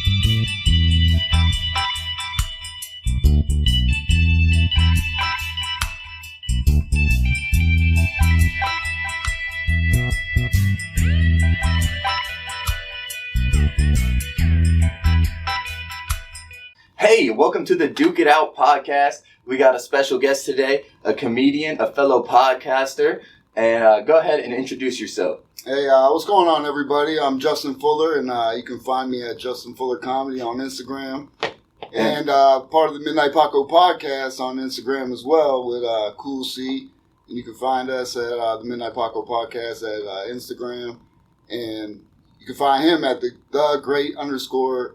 Hey, welcome to the Duke It Out podcast. We got a special guest today, a comedian, a fellow podcaster, and go ahead and introduce yourself. Hey, what's going on, everybody? I'm Justin Fuller, and you can find me at Justin Fuller Comedy on Instagram, and part of the Midnight Paco podcast on Instagram as well with Cool C. And you can find us at the Midnight Paco podcast at Instagram, and you can find him at the great underscore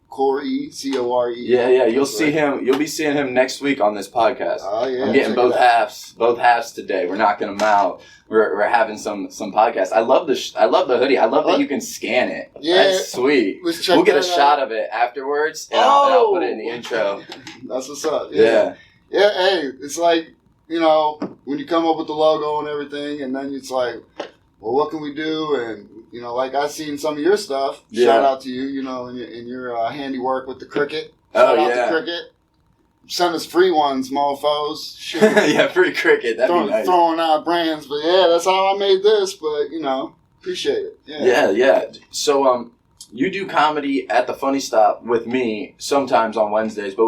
Corey, Core. Yeah. You'll see him. You'll be seeing him next week on this podcast. Oh yeah. I'm getting both halves today. We're knocking them out. We're having some podcasts. I love the hoodie. I love that you can scan it. Yeah, that's sweet. We'll get a shot of it afterwards, and I'll put it in the intro. That's what's up. Yeah. Hey, it's like, you know, when you come up with the logo and everything, and then it's like, well, what can we do? And you know, like I've seen some of your stuff. Yeah. Shout out to you, you know, in your handiwork with the cricket. Shout out to cricket. Send us free ones, mofos. Yeah, free cricket. That'd be nice. Throwing out brands, but yeah, that's how I made this. But you know, appreciate it. Yeah. So, you do comedy at the Funny Stop with me sometimes on Wednesdays. But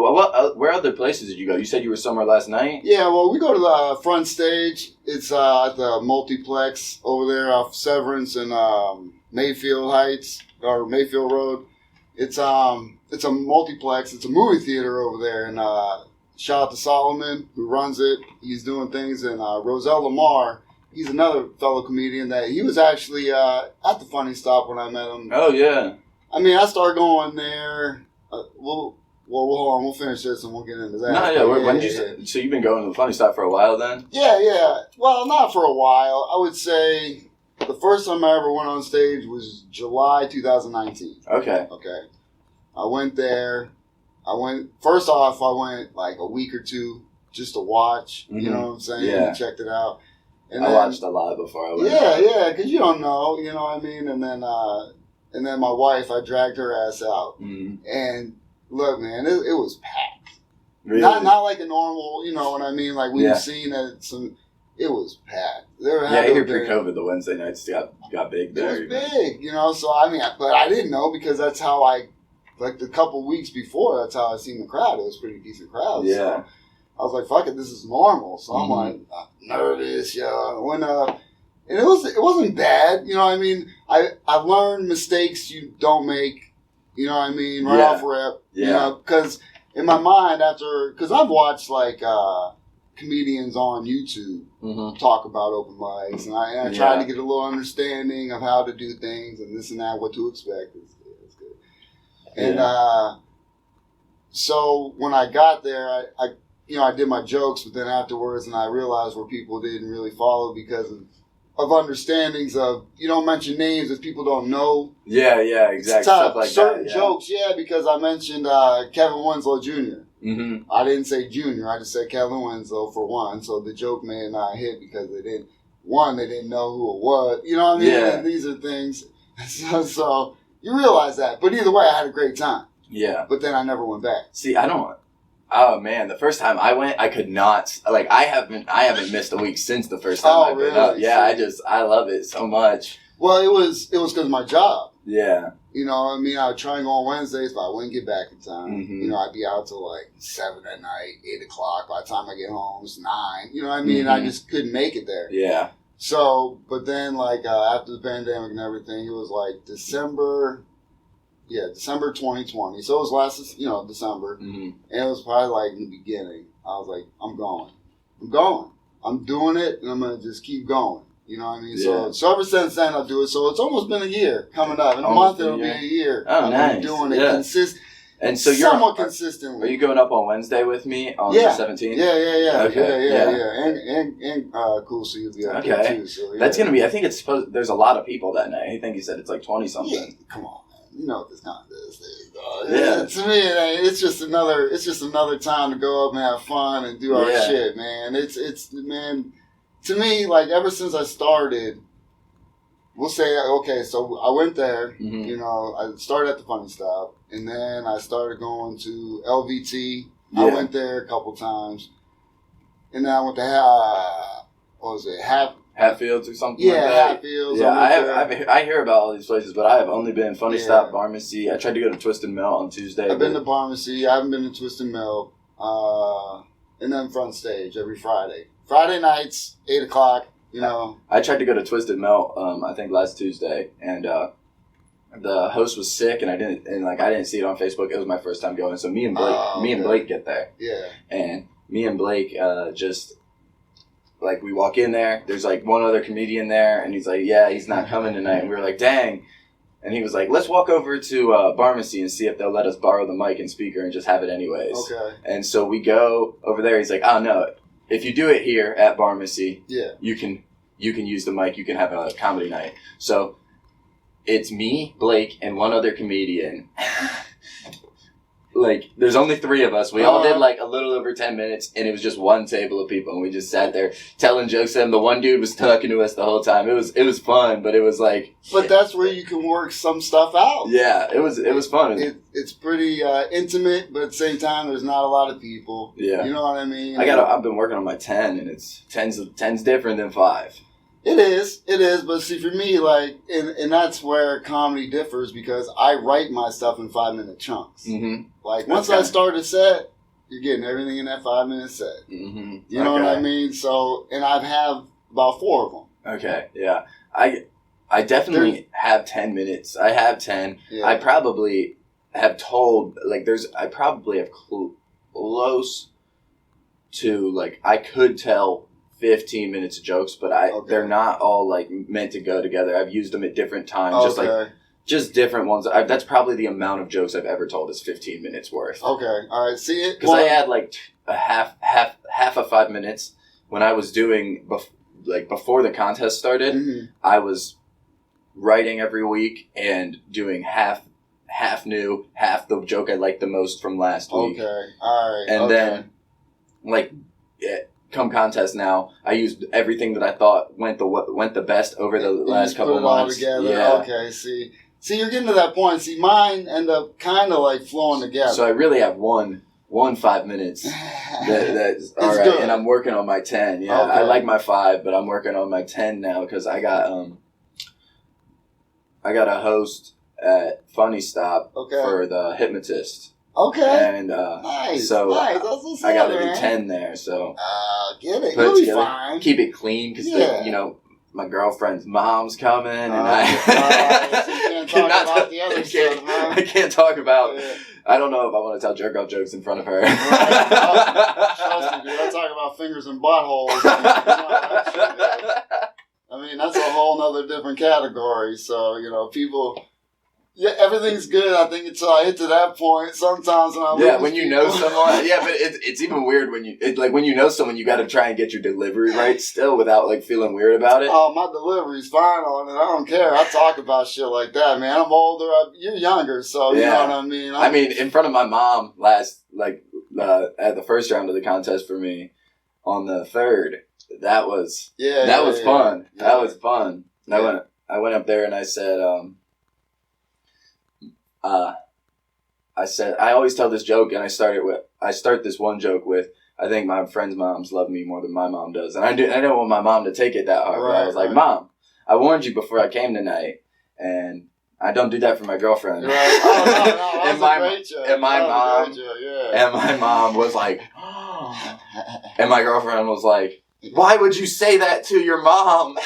where other places did you go? You said you were somewhere last night. Yeah, well, we go to the front stage. It's at the multiplex over there off Severance and Mayfield Heights or Mayfield Road. It's a multiplex. It's a movie theater over there, and shout out to Solomon who runs it. He's doing things, and Roselle Lamar. He's another fellow comedian that he was actually at the Funny Stop when I met him. Oh yeah. I mean, I started going there. Hold on. We'll finish this and we'll get into that. No, yeah. When did you say? So you've been going to the Funny Stop for a while then? Yeah. Well, not for a while. I would say the first time I ever went on stage was July 2019. Okay. I went there. First off, I went like a week or two just to watch. Mm-hmm. You know what I'm saying? Yeah. Checked it out. And I watched a lot before I went. Yeah, because you don't know, you know what I mean? And then my wife, I dragged her ass out. Mm-hmm. And look, man, it was packed. Really? Not like a normal, you know what I mean? Like we've seen it. It was packed. I hear pre-COVID the Wednesday nights got big there. It was big, you know. So I mean, but I didn't know because that's how the couple weeks before, that's how I seen the crowd. It was a pretty decent crowd. Yeah. So I was like, fuck it, this is normal. So I'm like, nervous, I went up. And it wasn't bad, you know what I mean? I learned mistakes you don't make, you know what I mean, right off rip. Yeah. You know, because in my mind because I've watched like comedians on YouTube talk about open mics, and I tried to get a little understanding of how to do things and this and that, what to expect. It's good. And so when I got there, I did my jokes, but then afterwards, and I realized where people didn't really follow because of understandings of, you don't mention names if people don't know. Yeah, exactly. Stuff like certain that, jokes, because I mentioned Kevin Winslow Jr. Mm-hmm. I didn't say Jr., I just said Kevin Winslow for one, so the joke may not hit because they didn't know who it was. You know what I mean? Yeah. And these are things, so you realize that. But either way, I had a great time. Yeah. But then I never went back. See, oh man, the first time I went, I could not, like, I haven't missed a week since the first time I've been up. Yeah, I love it so much. Well, it was because of my job. Yeah. You know what I mean? I would try and go on Wednesdays, but I wouldn't get back in time. Mm-hmm. You know, I'd be out till like 7 at night, 8 o'clock. By the time I get home, it's 9. You know what I mean? Mm-hmm. I just couldn't make it there. Yeah. So, but then like after the pandemic and everything, it was like December 2020. So it was last, December. Mm-hmm. And it was probably like in the beginning. I was like, I'm going. I'm doing it, and I'm going to just keep going. You know what I mean? Yeah. So ever since then, I'll do it. So it's almost been a year coming up. In a month, it'll be a year. Oh, nice. I've been doing it and so you're somewhat consistently. Are you going up on Wednesday with me on the 17th? Yeah. Okay. Yeah. And Cool C will be up there too. So, That's going to be, I think there's a lot of people that night. I think he said it's like 20-something. Yeah, come on, man. You know what this contest is, dog. Yeah. To me, it's just another time to go up and have fun and do our shit, man. It's man, to me, like ever since I started, we'll say, okay, so I went there, Mhm. you know, I started at the Funny Stop, and then I started going to LVT. Yeah. I went there a couple times, and then I went to, what was it, Hatfields or something yeah, like that. Hatfields. Yeah, I I hear about all these places, but I have only been Funny Yeah. Stop, Pharmacy. I tried to go to Twist and Melt on Tuesday. I've been to Pharmacy. I haven't been to Twist and Milk. And then Front Stage every Friday. Friday nights, 8 o'clock, you know. I tried to go to Twist and Melt, I think last Tuesday, and the host was sick, and I didn't see it on Facebook. It was my first time going, so me and Blake get there, Yeah. and me and Blake just. Like, we walk in there, there's, like, one other comedian there, and he's like, yeah, he's not coming tonight. And we were like, dang. And he was like, let's walk over to Pharmacy and see if they'll let us borrow the mic and speaker and just have it anyways. Okay. And so we go over there. He's like, oh, no, if you do it here at Pharmacy, Yeah. you can use the mic. You can have a comedy night. So it's me, Blake, and one other comedian. Like, there's only 3 of us. We all did, like, a little over 10 minutes, and it was just one table of people, and we just sat there telling jokes to them. The one dude was talking to us the whole time. It was fun, but it was like... But that's where you can work some stuff out. Yeah, it was fun. It's pretty intimate, but at the same time, there's not a lot of people. Yeah. You know what I mean? I've been working on my 10, and it's 10's different than 5. It is, but see, for me, like, and that's where comedy differs, because I write my stuff in 5-minute chunks. Mm-hmm. Like, once I start a set, you're getting everything in that 5-minute set. Mm-hmm. You know what I mean? So, and I have about 4 of them. Okay, yeah. I definitely have 10 minutes. I have 10. Yeah. I probably have told, like, I probably have close to, like, I could tell 15 minutes of jokes, but they're not all, like, meant to go together. I've used them at different times, just different ones. That's probably the amount of jokes I've ever told is 15 minutes worth. Okay, all right. See it? Because I had, like, a half of 5 minutes when I was doing, before the contest started. Mm-hmm. I was writing every week and doing half new, half the joke I liked the most from last week. Okay, all right. And then, like, come contest now, I used everything that I thought went the best over the last couple of months. Put it all together. Yeah. Okay, see, you're getting to that point. See, mine end up kind of like flowing together. So I really have one 5 minutes. That's all right, good. And I'm working on my 10. Yeah, okay. I like my 5, but I'm working on my 10 now because I got a host at Funny Stop for the Hypnotist. Okay. And nice. So nice. That's what's I got to man. do 10 there. So get it. You'll be fine. Keep it clean because my girlfriend's mom's coming, and I can't talk about the other stuff. Huh? I can't talk about. Yeah. I don't know if I want to tell jerk off jokes in front of her. Right. Trust me, dude. I talk about fingers and buttholes. I mean, that's a whole nother different category. So people. Yeah, everything's good. I think until I hit to that point. Sometimes when you know someone. Yeah, but it's even weird when you know someone, you got to try and get your delivery right still without like feeling weird about it. Oh, my delivery's fine on it. I don't care. I talk about shit like that, man. I'm older. You're younger, so you know what I mean. I mean, in front of my mom at the first round of the contest for me on the 3rd. That was fun. Yeah. That was fun. Yeah. I went up there and I said. I always tell this joke, and I start this one joke with, I think my friends' moms love me more than my mom does. And I didn't want my mom to take it that hard. Right, but I was like, Mom, I warned you before I came tonight, and I don't do that for my girlfriend. Right. Oh, no, and my mom was like, and my girlfriend was like, why would you say that to your mom?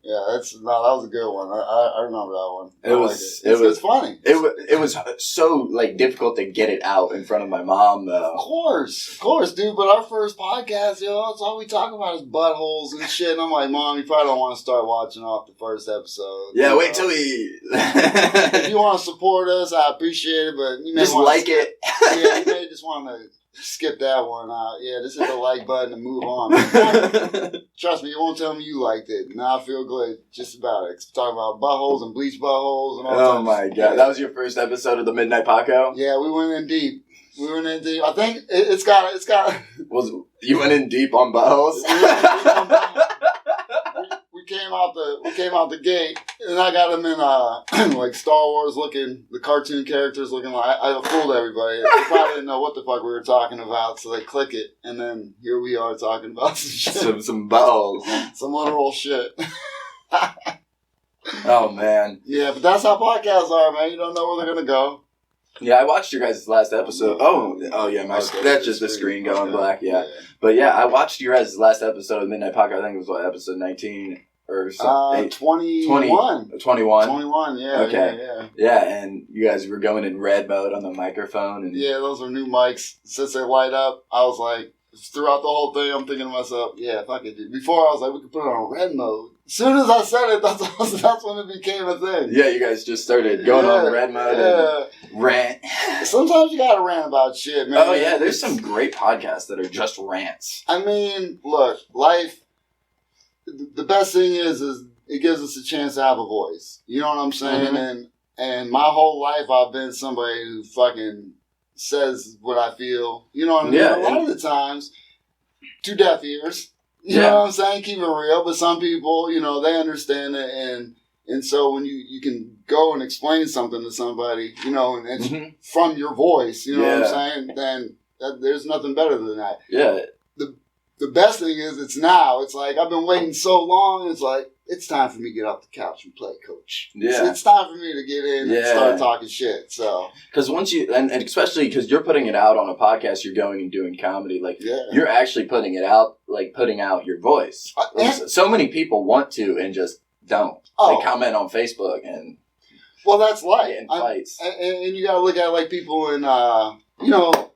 Yeah, that was a good one. I remember that one. It's funny. It was so like difficult to get it out in front of my mom though. Of course, dude. But our first podcast, that's all we talk about is buttholes and shit. And I'm like, Mom, you probably don't want to start watching off the first episode. Yeah, wait till we. If you want to support us, I appreciate it. But you may just like it. Yeah, you may just want to skip that one out. Yeah, just hit the like button and move on. Trust me, you won't tell me you liked it. Now I feel good just about it. Talk about buttholes and bleach buttholes and all that. Oh my god, yeah. That was your first episode of the Midnight Paco? Yeah, we went in deep. I think it's got. You went in deep on buttholes? We came came out the gate, and I got him in like Star Wars looking, the cartoon characters looking like I fooled everybody. They probably didn't know what the fuck we were talking about, so they click it, and then here we are talking about some shit, some balls, some literal shit. Oh man, yeah, but that's how podcasts are, man. You don't know where they're gonna go. Yeah, I watched your guys' last episode. Oh yeah, that's just the screen going black. Yeah. But yeah, I watched your guys' last episode of Midnight Podcast. I think it was episode 19 or something. 21. 21. Yeah. Okay. Yeah, and you guys were going in red mode on the microphone. And yeah, those are new mics. Since they light up, I was like, throughout the whole thing, I'm thinking to myself, yeah, fuck it, dude. Before I was like, we could put it on red mode. As soon as I said it, that's when it became a thing. Yeah, you guys just started going on red mode and rant. Sometimes you gotta rant about shit, man. Oh yeah, there's some great podcasts that are just rants. I mean, look, life, the best thing is it gives us a chance to have a voice. You know what I'm saying? Mm-hmm. And my whole life I've been somebody who fucking says what I feel. You know what I mean? Yeah, a lot of the times, to deaf ears. You know what I'm saying? Keep it real. But some people, you know, they understand it. And so when you can go and explain something to somebody, you know, and it's from your voice, you know what I'm saying? Then there's nothing better than that. Yeah. The best thing is it's now. It's like I've been waiting so long. It's like it's time for me to get off the couch and play, coach. Yeah. It's time for me to get in and start talking shit. So because once you and especially because you're putting it out on a podcast, you're going and doing comedy. Like you're actually putting it out, like putting out your voice. So many people want to and just don't. They comment on Facebook and that's life. And fights. And you got to look at like people in you know.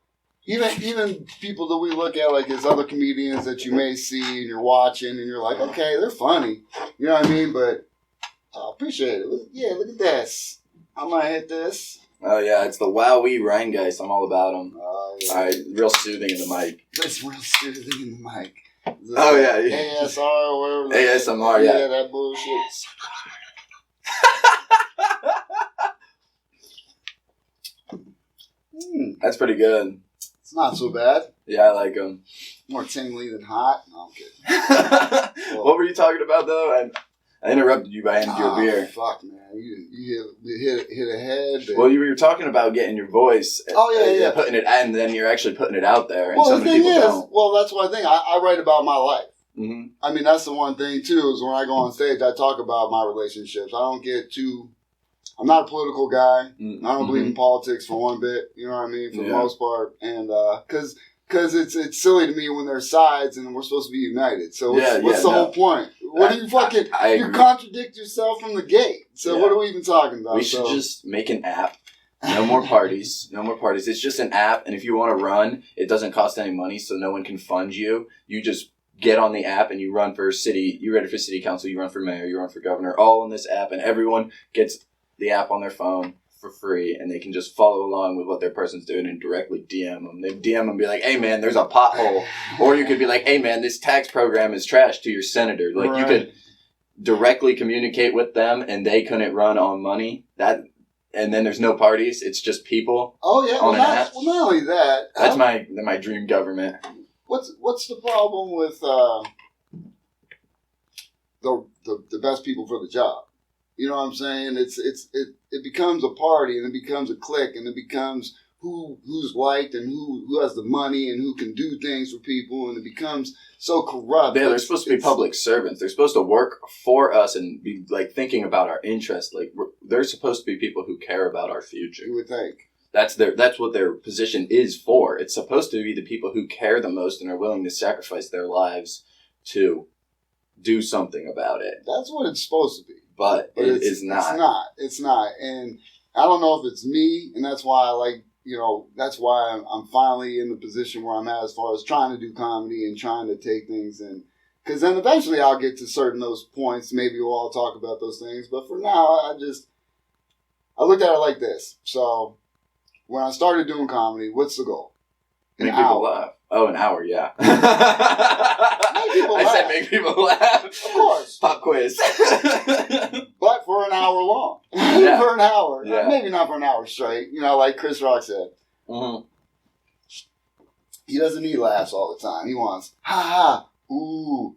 Even people that we look at like as other comedians that you may see and you're watching and you're like, okay, they're funny. You know what I mean? But I appreciate it. Look at this. I might hit this. Oh, yeah. It's the Wowee Rheingeist. I'm all about them. Oh, yeah. All right. Real soothing in the mic. It's real soothing in the mic. Oh, yeah. ASR or whatever. ASMR, yeah. Yeah, that bullshit. That's pretty good. It's not so bad. Yeah, I like them. More tingly than hot. No, I'm kidding. What were you talking about, though? I interrupted you by handing you a beer. Fuck, man. You hit a head. Well, you were talking about getting your voice. Yeah. Putting it, and then you're actually putting it out there. And well, so the many thing people is, don't. well, that's one thing. I write about my life. Mm-hmm. I mean, that's the one thing, too, is when I go on stage, I talk about my relationships. I don't get too... I'm not a political guy. I don't believe in politics for one bit. You know what I mean? For the most part. And because it's silly to me when there's sides and we're supposed to be united. So what's the whole point? What do you fucking... You contradict yourself from the gate. So what are we even talking about? We should just make an app. No more parties. No more parties. It's just an app. And if you want to run, it doesn't cost any money, so no one can fund you. You just get on the app and you run for city. You're ready for city council. You run for mayor. You run for governor. All on this app. And everyone gets the app on their phone for free, and they can just follow along with what their person's doing and directly DM them. They DM them and be like, hey, man, there's a pothole. Or you could be like, hey, man, this tax program is trash to your senator. Like, you could directly communicate with them, and they couldn't run on money. And then there's no parties. It's just people. Oh, yeah. Well, not only that. That's my dream government. What's the problem with the best people for the job? You know what I'm saying? It becomes a party and it becomes a clique and it becomes who's liked and who has the money and who can do things for people, and it becomes so corrupt. Yeah, they're supposed to be public servants. They're supposed to work for us and be like thinking about our interests. Like they're supposed to be people who care about our future. You would think. That's what their position is for. It's supposed to be the people who care the most and are willing to sacrifice their lives to do something about it. That's what it's supposed to be. But it is not. It's not. And I don't know if it's me, and that's why that's why I'm finally in the position where I'm at as far as trying to do comedy and trying to take things in. Because then eventually I'll get to certain those points. Maybe we'll all talk about those things. But for now, I looked at it like this. So when I started doing comedy, what's the goal? Make people laugh. Oh, an hour, yeah. I said make people laugh. Of course. Pop quiz. But for an hour long. Yeah. For an hour. Yeah. Maybe not for an hour straight. You know, like Chris Rock said. Mm-hmm. He doesn't need laughs all the time. He wants, ha ha, ooh,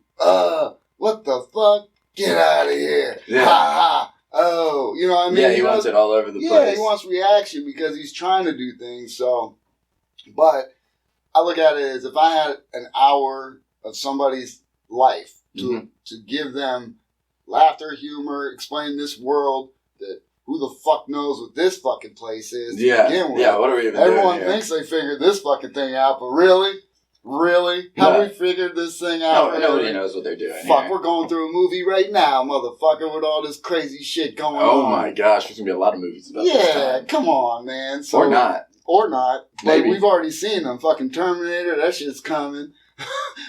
what the fuck? Get out of here. Yeah. Ha ha. Oh, you know what I mean? Yeah, he wants it all over the place. Yeah, he wants reaction because he's trying to do things. So, but I look at it as if I had an hour of somebody's life to give them laughter, humor, explain this world that who the fuck knows what this fucking place is to begin with. Yeah, what are we even Everyone doing here? thinks they figured this fucking thing out, but really? Really? Have we figured this thing out? No, nobody knows what they're doing. Fuck, here. we're going through a movie right now, motherfucker, with all this crazy shit going on. Oh my gosh, there's gonna be a lot of movies about this time. Come on, man. So, or not. Or not. But Maybe. we've already seen them. Fucking Terminator, that shit's coming.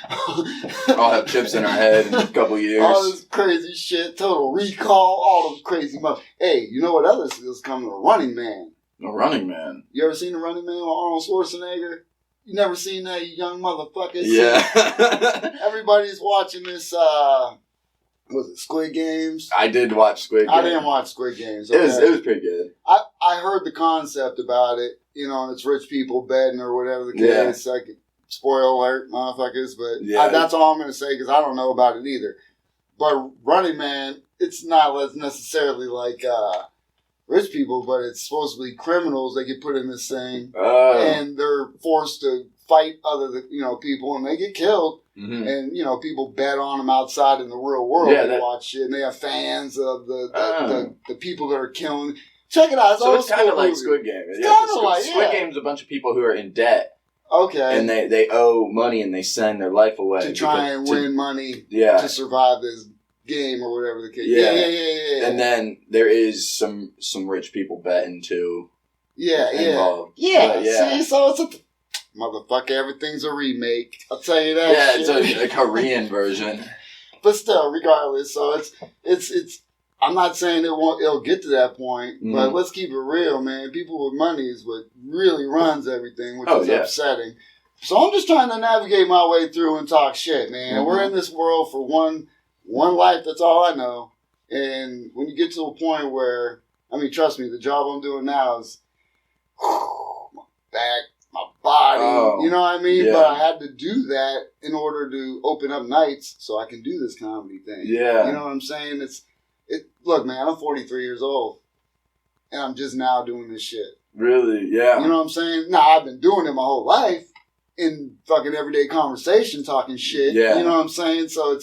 I'll have chips in our head in a couple years. All this crazy shit, Total Recall, all those crazy mother. Hey, you know what else is coming? A Running Man. A Running Man. You ever seen The Running Man with Arnold Schwarzenegger? You never seen that, you young motherfuckers? Yeah. Everybody's watching this, was it Squid Games? I did watch Squid Games. I didn't watch Squid Games. Okay. Okay? It was pretty good. I heard the concept about it, you know, and it's rich people betting or whatever the case. Like, spoiler alert, motherfuckers. But that's all I'm going to say because I don't know about it either. But Running Man, it's not necessarily like rich people, but it's supposed to be criminals they get put in this thing. And they're forced to fight other people, and they get killed. Mm-hmm. And, people bet on them outside in the real world. Yeah, they watch shit, and they have fans of the people that are killing. Check it out. It's kind of like Squid Game. It's kind of like Squid Game is a bunch of people who are in debt. Okay. And they owe money, and they send their life away. To try and win money to survive this game or whatever the case. Yeah. And then there is some rich people betting too. Involved. Yeah. See, so it's a motherfucker. Everything's a remake. I'll tell you that. Yeah, shit. It's a Korean version. But still, regardless, so it's. I'm not saying it'll get to that point, but let's keep it real, man. People with money is what really runs everything, which is upsetting. So I'm just trying to navigate my way through and talk shit, man. Mm-hmm. We're in this world for one life. That's all I know. And when you get to a point where, trust me, the job I'm doing now is my back, my body, you know what I mean? Yeah. But I had to do that in order to open up nights so I can do this comedy thing. Yeah. You know what I'm saying? Look, man, I'm 43 years old, and I'm just now doing this shit. Really? Yeah. You know what I'm saying? Now, I've been doing it my whole life in fucking everyday conversation, talking shit. Yeah. You know what I'm saying? So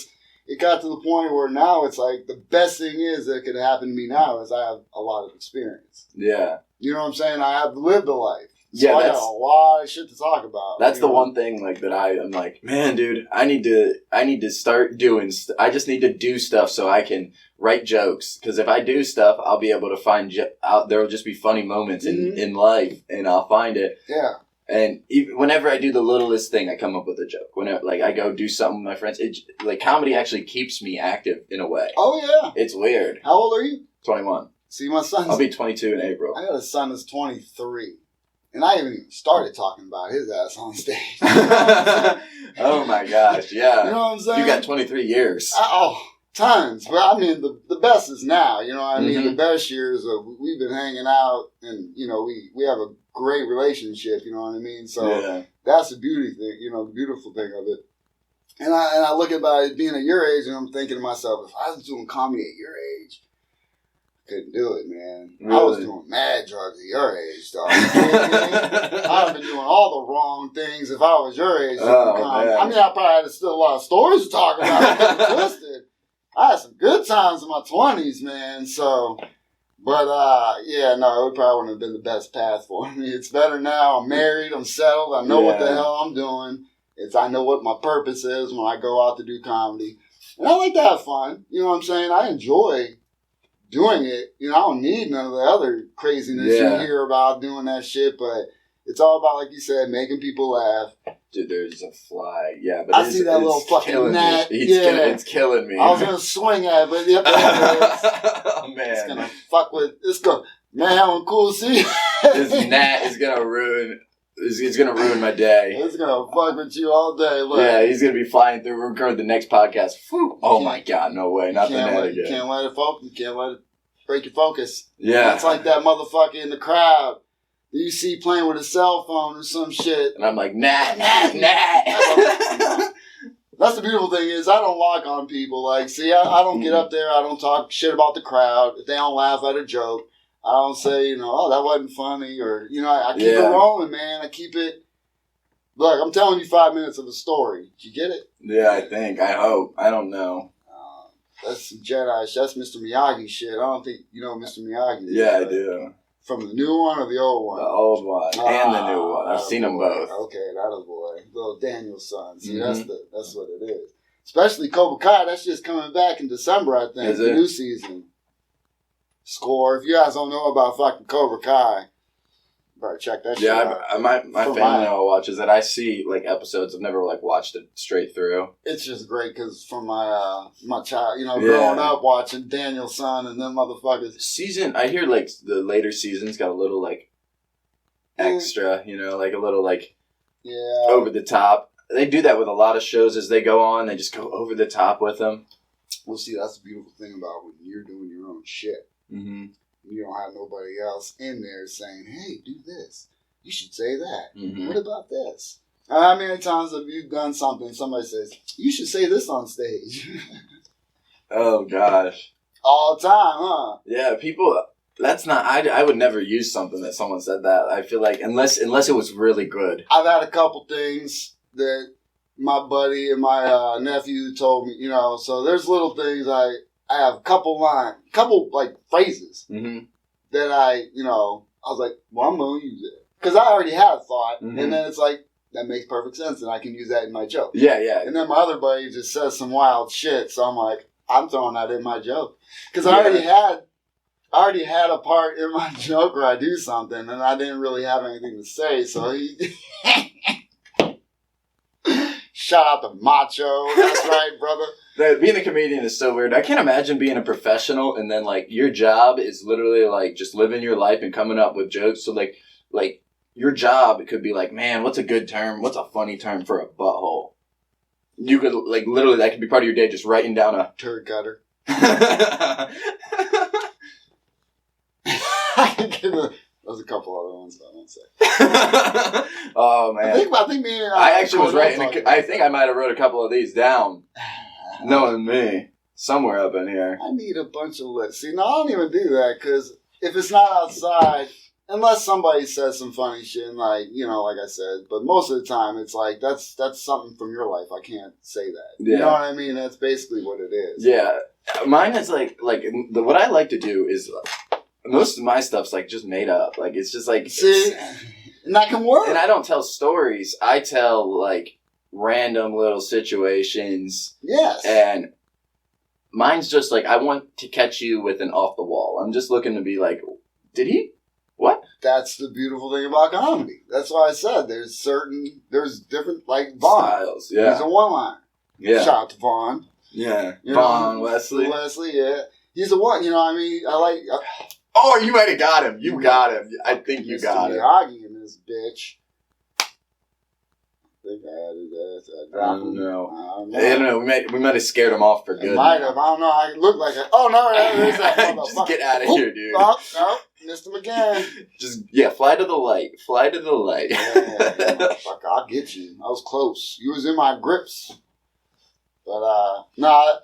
it got to the point where now it's like the best thing that could happen to me now is I have a lot of experience. Yeah. You know what I'm saying? I have lived a life. So I got a lot of shit to talk about. That's the one thing that I'm like, man, dude, I need to start doing. I just need to do stuff so I can write jokes. Because if I do stuff, I'll be able to find there will just be funny moments in life, and I'll find it. Yeah. And whenever I do the littlest thing, I come up with a joke. Whenever I go do something with my friends, comedy actually keeps me active in a way. Oh yeah, it's weird. How old are you? 21. See, my son's. I'll be 22 in April. I got a son that's 23. And I haven't even started talking about his ass on stage. Oh my gosh, yeah. You know what I'm saying? You got 23 years. Tons. But the best is now. You know what I mean? The best years we've been hanging out, and we have a great relationship. You know what I mean? So that's the beauty thing. The beautiful thing of it. And I look about it being at your age, and I'm thinking to myself, if I was doing comedy at your age, couldn't do it, man. Really? I was doing mad drugs at your age, dog. I'd have been doing all the wrong things if I was your age. I probably had still a lot of stories to talk about. Twisted. I had some good times in my 20s, man. So, but it probably wouldn't have been the best path for me. It's better now. I'm married. I'm settled. I know what the hell I'm doing. I know what my purpose is when I go out to do comedy, and I like to have fun. You know what I'm saying? I enjoy doing it. I don't need none of the other craziness you hear about doing that shit, but it's all about, like you said, making people laugh. Dude, there's a fly. Yeah, but I see that little fucking gnat. It's killing me. I was gonna swing at it, but oh man, it's gonna fuck with. Man, how cool to see. This gnat is gonna ruin. It's gonna ruin my day. It's gonna fuck with you all day. Look. Yeah, he's gonna be flying through. Record the next podcast. Oh my god, no way, not the gnat again. You can't let it focus. You can't let it break your focus. Yeah, that's like that motherfucker in the crowd that you see playing with a cell phone or some shit. And I'm like, gnat. That's the beautiful thing is I don't lock on people. Like, see, I don't get up there. I don't talk shit about the crowd. If they don't laugh at a joke, I don't say, oh, that wasn't funny. Or, I keep it rolling, man. I keep it. Look, I'm telling you 5 minutes of a story. Did you get it? Yeah, I think. I hope. I don't know. That's some Jedi shit. That's Mr. Miyagi shit. I don't think you know Mr. Miyagi. Yeah, I do. From the new one or the old one? The old one and the new one. I've seen them both. Okay, that is boy. Little Daniel's son. See, that's what it is. Especially Cobra Kai. That's just coming back in December, I think. Is the it? New season. Score. If you guys don't know about fucking Cobra Kai, better check that shit out. Yeah, my family all watches it. I see like episodes. I've never like watched it straight through. It's just great because from my child, growing up watching Daniel's son and them motherfuckers. I hear like the later seasons got a little like extra, like a little like over the top. They do that with a lot of shows as they go on. They just go over the top with them. Well, see, that's the beautiful thing about when you're doing your own shit. Mm-hmm. You don't have nobody else in there saying, hey, do this. You should say that. Mm-hmm. What about this? How many times have you done something somebody says, you should say this on stage? Oh, gosh. All the time, huh? Yeah, people, that's not, I would never use something that someone said that. I feel like, unless it was really good. I've had a couple things that my buddy and my nephew told me, so there's little things I have a couple like phrases that I was like, well, I'm going to use it. Because I already had a thought, and then it's like, that makes perfect sense, and I can use that in my joke. Yeah, yeah. And then my other buddy just says some wild shit, so I'm like, I'm throwing that in my joke. Because I already had a part in my joke where I do something, and I didn't really have anything to say, so he... Shout out to Macho. That's right, brother. Being a comedian is so weird. I can't imagine being a professional and then, like, your job is literally, like, just living your life and coming up with jokes. So, like your job, it could be like, man, what's a good term? What's a funny term for a butthole? You could, like, literally, that could be part of your day, just writing down a... Turd cutter. There's a couple other ones I won't say. Oh, man. I think me and I actually was writing... I think I might have wrote a couple of these down. Knowing me. Somewhere up in here. I need a bunch of lists. See, no, I don't even do that, because if it's not outside, unless somebody says some funny shit, and like I said, but most of the time, it's like, that's something from your life. I can't say that. Yeah. You know what I mean? That's basically what it is. Yeah. Mine is like what I like to do is... Most of my stuff's like just made up. Like it's just like see, and that can work. And I don't tell stories. I tell like random little situations. Yes. And mine's just like I want to catch you with an off the wall. I'm just looking to be like, did he? What? That's the beautiful thing about comedy. That's why I said there's different like Vaughn. Styles. Yeah. He's a one-liner. Yeah. Shout out to Vaughn. Yeah. Vaughn, Wesley. Yeah. He's a one. I mean, I like. Oh, you might have got him. You got him. I think you got him. Miyagi in this bitch. I think I added that. I don't know. I don't know. We might have scared him off for good. Might have. I don't know. I look like a... Oh, no. There's that motherfucker. Just get out of here, dude. Oh, missed him again. Fly to the light. Fly to the light. Yeah, fuck, I'll get you. I was close. You was in my grips. But, no,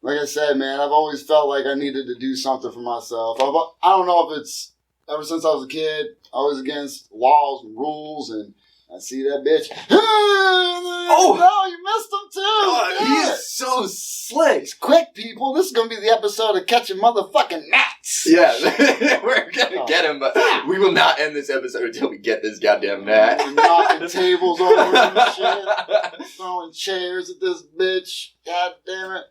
like I said, man, I've always felt like I needed to do something for myself. I don't know if it's ever since I was a kid, I was against laws and rules, and I see that bitch. Oh! No, you missed him too! Oh, he is so slick. He's quick, people. This is going to be the episode of catching motherfucking gnats. Yeah, we're going to get him, but we will not end this episode until we get this goddamn gnat. We're knocking tables over and shit. Throwing chairs at this bitch. God damn it.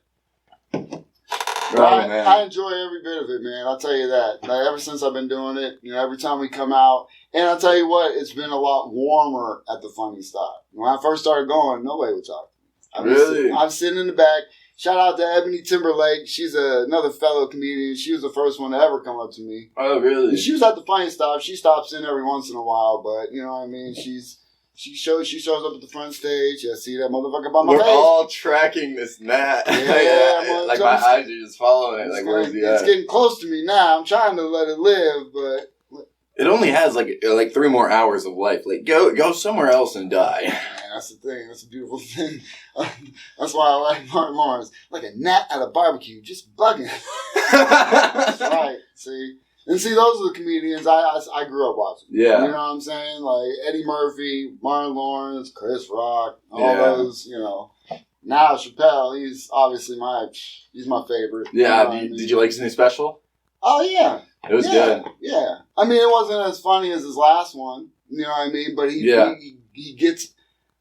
I enjoy every bit of it, man. I'll tell you that. Like, ever since I've been doing it, every time we come out, and I'll tell you what, it's been a lot warmer at the Funny Stop. When I first started going, nobody would talk to me. Really? I'm sitting in the back. Shout out to Ebony Timberlake. She's another fellow comedian. She was the first one to ever come up to me. Oh, really? And she was at the Funny Stop. She stops in every once in a while, but you know what I mean? She shows up at the front stage. I see that motherfucker by my face. We're all tracking this gnat. Yeah, like my eyes are just following it. Like, where's he at? It's getting close to me now. I'm trying to let it live, but It only has like 3 more hours of life. Like go somewhere else and die. Man, that's the thing. That's a beautiful thing. That's why I like Martin Lawrence. Like a gnat at a barbecue, just bugging. That's right. See. And see, those are the comedians I grew up watching. Yeah. You know what I'm saying? Like Eddie Murphy, Martin Lawrence, Chris Rock, all those, you know. Now Chappelle, he's obviously my favorite. Yeah. You know Did you like his new special? Oh, yeah. It was good. Yeah. I mean, it wasn't as funny as his last one. You know what I mean? But he gets...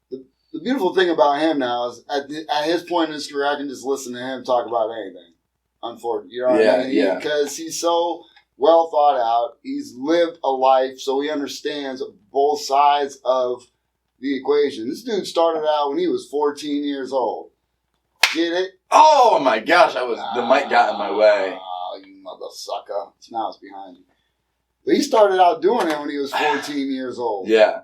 The beautiful thing about him now is at his point in his career, I can just listen to him talk about anything. Unfortunately. You know what I mean? Yeah. Because he's so well thought out. He's lived a life, so he understands both sides of the equation. This dude started out when he was 14 years old. Get it? Oh my gosh! The mic got in my way. Oh, you mother sucker! Now it's behind you. But he started out doing it when he was 14 years old. Yeah,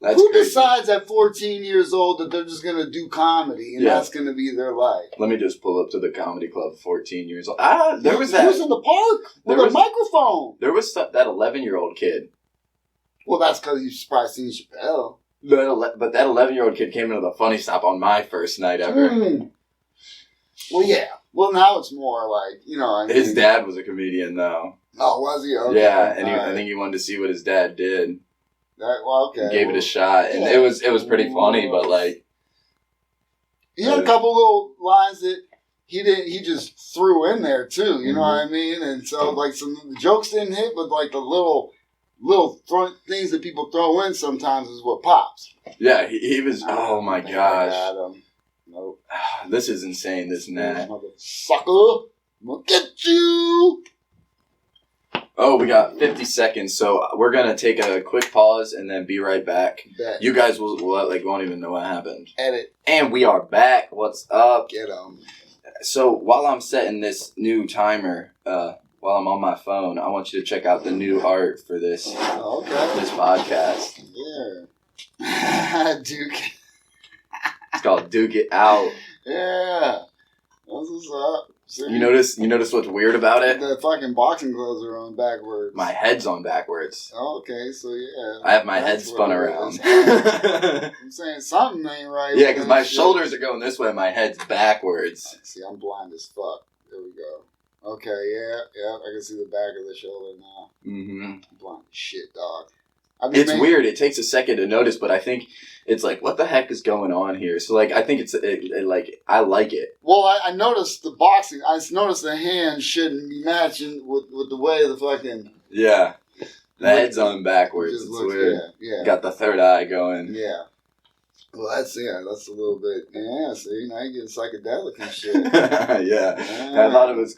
that's who crazy. decides at 14 years old that they're just gonna do comedy and that's gonna be their life? Let me just pull up to the comedy club. 14 years old. There was that. He was in the park with a microphone. There was that 11-year-old kid. Well, that's because you've probably seen Chappelle. But that 11-year-old kid came into the Funny Stop on my first night ever. Well, yeah. Well, now it's more like, you know. His dad was a comedian, though. Oh, was he? Okay. Yeah, and I think he wanted to see what his dad did. Okay. He gave it a shot, and it was pretty funny, but like. He had a couple little lines that he just threw in there, too, you know what I mean? And so, like, the jokes didn't hit, but like the little things that people throw in sometimes is what pops. Yeah, he was. Oh my gosh! Nope. This is insane. This gnat. Sucker, I'm gonna get you. Oh, we got 50 seconds, so we're gonna take a quick pause and then be right back. Bet. You guys won't even know what happened. Edit. And we are back. What's up? Get 'em. So while I'm setting this new timer, while I'm on my phone, I want you to check out the new art for this this podcast. Yeah. Duke. It's called Duke It Out. Yeah. That's what's up. See? You notice what's weird about it? The fucking boxing gloves are on backwards. My head's on backwards. Okay, so yeah. I have my head spun around. I'm saying something ain't right. Yeah, because my shoulders are going this way, my head's backwards. See, I'm blind as fuck. There we go. Okay, yeah, I can see the back of the shoulder now. Mm-hmm. I'm blind as shit, dog. It's weird. It takes a second to notice, but I think it's like, what the heck is going on here? So, like, I think I like it. Well, I noticed the boxing. I noticed the hand shouldn't be matching with the way the fucking... Yeah. The head's on backwards. It's weird. Yeah. Got the third eye going. Yeah. Well, that's a little bit... Yeah, see, now you're getting psychedelic and shit. Yeah. I thought it was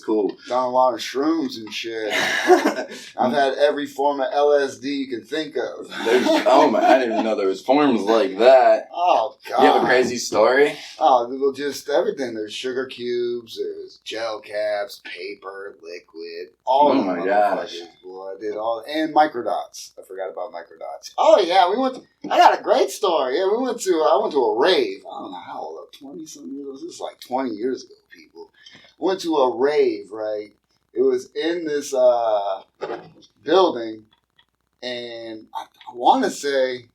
cool. Done a lot of shrooms and shit. I've had every form of LSD you can think of. I didn't even know there was forms like that. Oh, God. You have a crazy story? Oh, well, just everything. There's sugar cubes, there's gel caps, paper, liquid. All of them. Oh, my gosh. Boy, I did all... And microdots. I forgot about microdots. Oh, yeah, I got a great story. Yeah, I went to a rave. I don't know how old, 20-something years old. This is like 20 years ago, people. I went to a rave, right? It was in this building, and I want to say,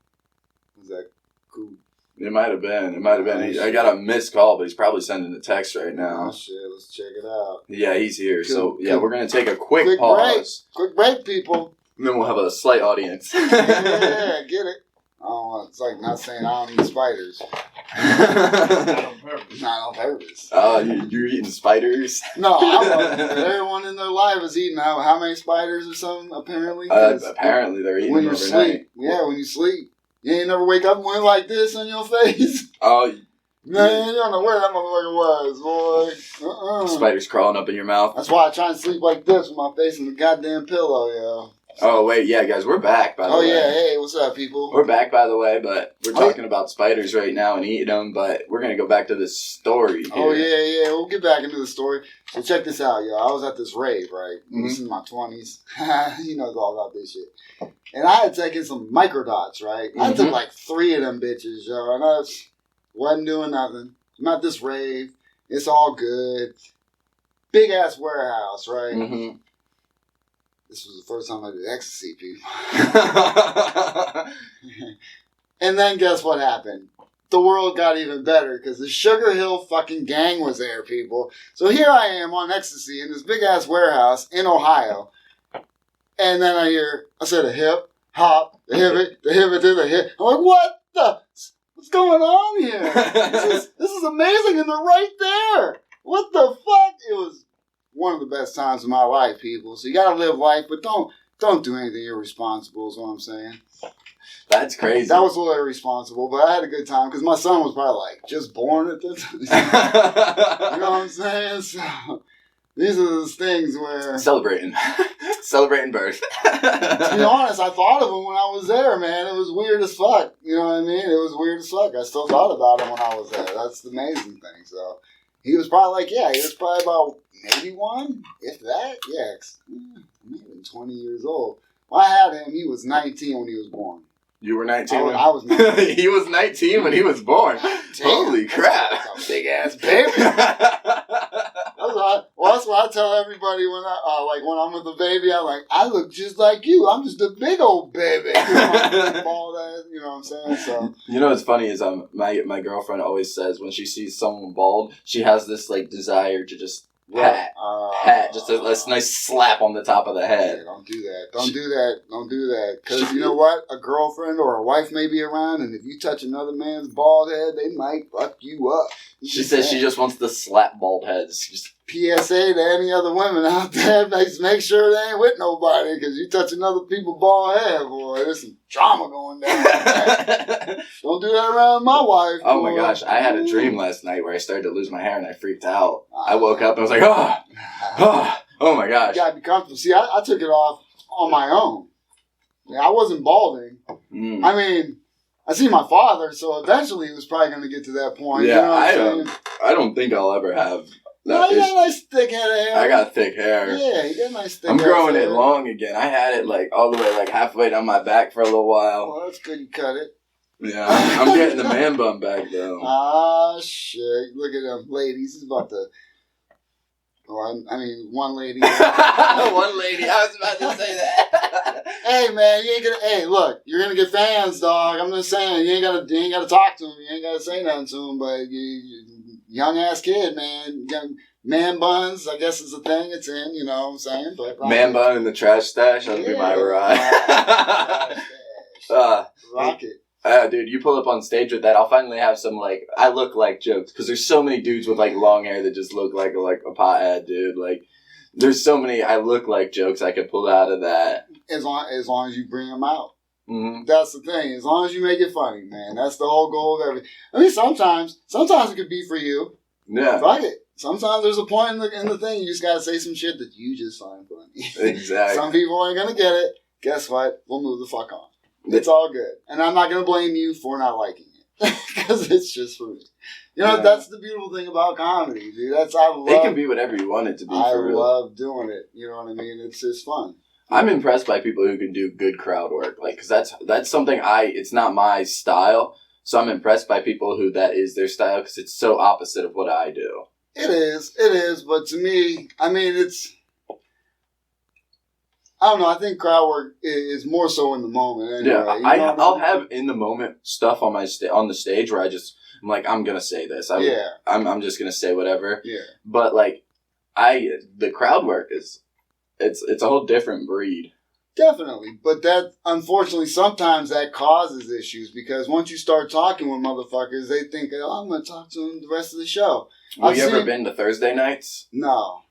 was that cool? It might have been. I got a missed call, but he's probably sending a text right now. Oh, shit. Let's check it out. Yeah, he's here. We're going to take a quick pause. Quick break, people. And then we'll have a slight audience. Yeah, get it. Oh, it's like not saying I don't eat spiders. Not on purpose. Oh, you're eating spiders? No, everyone in their life is eating how many spiders or something, apparently? Apparently they're eating when you overnight. Sleep. Yeah, when you sleep. You ain't never wake up and went like this on your face? Oh, man, you don't know where that motherfucker was, boy. Spiders crawling up in your mouth. That's why I try and sleep like this with my face in the goddamn pillow, yo. Oh, wait, yeah, guys, we're back, by the way. Oh, yeah, hey, what's up, people? We're back, by the way, but we're talking about spiders right now and eating them, but we're going to go back to this story here. Oh, yeah, we'll get back into the story. So check this out, yo. I was at this rave, right? Mm-hmm. This is my 20s. He knows all about this shit. And I had taken some microdots, right? Mm-hmm. I took like 3 of them bitches, yo, and I wasn't doing nothing. I'm at this rave. It's all good. Big-ass warehouse, right? Mm-hmm. This was the first time I did ecstasy, people. And then guess what happened? The world got even better because the Sugar Hill fucking gang was there, people. So here I am on ecstasy in this big ass warehouse in Ohio. And then I said a hip, hop, the hip, to the hip. I'm like, what's going on here? This is amazing, and they're right there. What the fuck? It was one of the best times of my life, people. So you gotta live life, but don't do anything irresponsible is what I'm saying. That's crazy. That was a little irresponsible, but I had a good time because my son was probably like just born at the time. You know what I'm saying? So these are those things where celebrating birth. To be honest, I thought of him when I was there, man. It was weird as fuck. You know what I mean? It was weird as fuck. I still thought about him when I was there. That's the amazing thing. So he was probably he was probably about maybe one, if that. Yeah, maybe 20 years old. When I had him, he was 19 when he was born. You were 19? I was 19. He was 19 when he was born. Damn, holy crap. That's a big ass baby. That's what I tell everybody when I'm with the baby. I'm like, I look just like you. I'm just a big old baby. You know, bald ass, you know what I'm saying? So you know what's funny is my girlfriend always says when she sees someone bald, she has this desire to just pat, just a nice slap on the top of the head. Yeah, don't do that. Don't do that. Because you know what? A girlfriend or a wife may be around, and if you touch another man's bald head, they might fuck you up. She says she just wants to slap bald heads. Just PSA to any other women out there, make sure they ain't with nobody, because you touch another people's bald head, boy, there's some trauma going down. Don't do that around my wife. Oh my gosh, I had a dream last night where I started to lose my hair and I freaked out. I woke up and I was like, oh my gosh. You gotta be comfortable. See, I took it off on my own. I wasn't balding. I mean, I see my father, so eventually he was probably going to get to that point. Yeah, you know what I don't think I'll ever have. No, you got a nice thick head of hair. I got thick hair. Yeah, you got a nice thick hair. I'm growing it long again. I had it all the way halfway down my back for a little while. Well, that's good you cut it. Yeah, I'm getting the man bun back though. Ah, shit. Look at them ladies. He's about to... Well, I mean, one lady. One lady. I was about to say that. Hey, man, you ain't gonna. Hey, look, you're gonna get fans, dog. I'm just saying, you ain't gotta talk to him. You ain't gotta say nothing to him. But you young ass kid, man. Young man buns, I guess is a thing. It's in. You know what I'm saying? But man bun in the trash stash. That'll be my ride. Rock it. Dude, you pull up on stage with that, I'll finally have some, I look like jokes. Because there's so many dudes with, long hair that just look like a pothead, dude. There's so many I look like jokes I could pull out of that. As long as you bring them out. Mm-hmm. That's the thing. As long as you make it funny, man. That's the whole goal of everything. I mean, sometimes it could be for you. Yeah. Fuck it. Sometimes there's a point in the thing. You just got to say some shit that you just find funny. Exactly. Some people ain't going to get it. Guess what? We'll move the fuck on. It's all good. And I'm not going to blame you for not liking it. Because it's just for me. You know, that's the beautiful thing about comedy, dude. It can be whatever you want it to be, I for real. love doing it. You know what I mean? It's just fun. I'm impressed by people who can do good crowd work. Because that's something it's not my style. So I'm impressed by people who that is their style because it's so opposite of what I do. It is. But to me, I mean, I don't know. I think crowd work is more so in the moment. Anyway. Yeah, I'll have in the moment stuff on on the stage where I'm like, I'm gonna say this. I'm just gonna say whatever. Yeah. But the crowd work it's a whole different breed. Definitely, but that unfortunately sometimes that causes issues because once you start talking with motherfuckers, they think, oh, I'm gonna talk to them the rest of the show. Have you ever been to Thursday nights? No.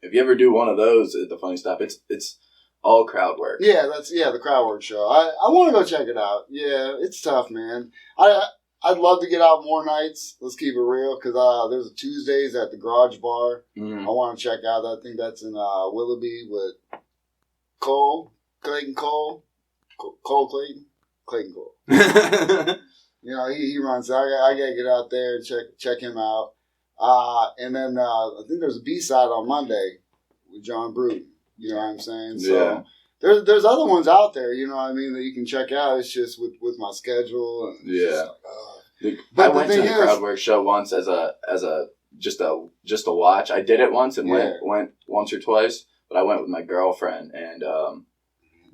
If you ever do one of those at the Funny Stop, it's all crowd work. Yeah, the crowd work show. I want to go check it out. Yeah, it's tough, man. I'd love to get out more nights. Let's keep it real, because there's a Tuesdays at the Garage Bar. Mm-hmm. I want to check out. I think that's in Willoughby with Clayton Cole. You know, he runs. I gotta get out there and check him out. And then I think there's a B-side on Monday with John Bruton. You know what I'm saying? So there's other ones out there, you know what I mean, that you can check out. It's just with my schedule. And I went to the crowd work show once as a just a watch. I did it once and went once or twice. but I went with my girlfriend, and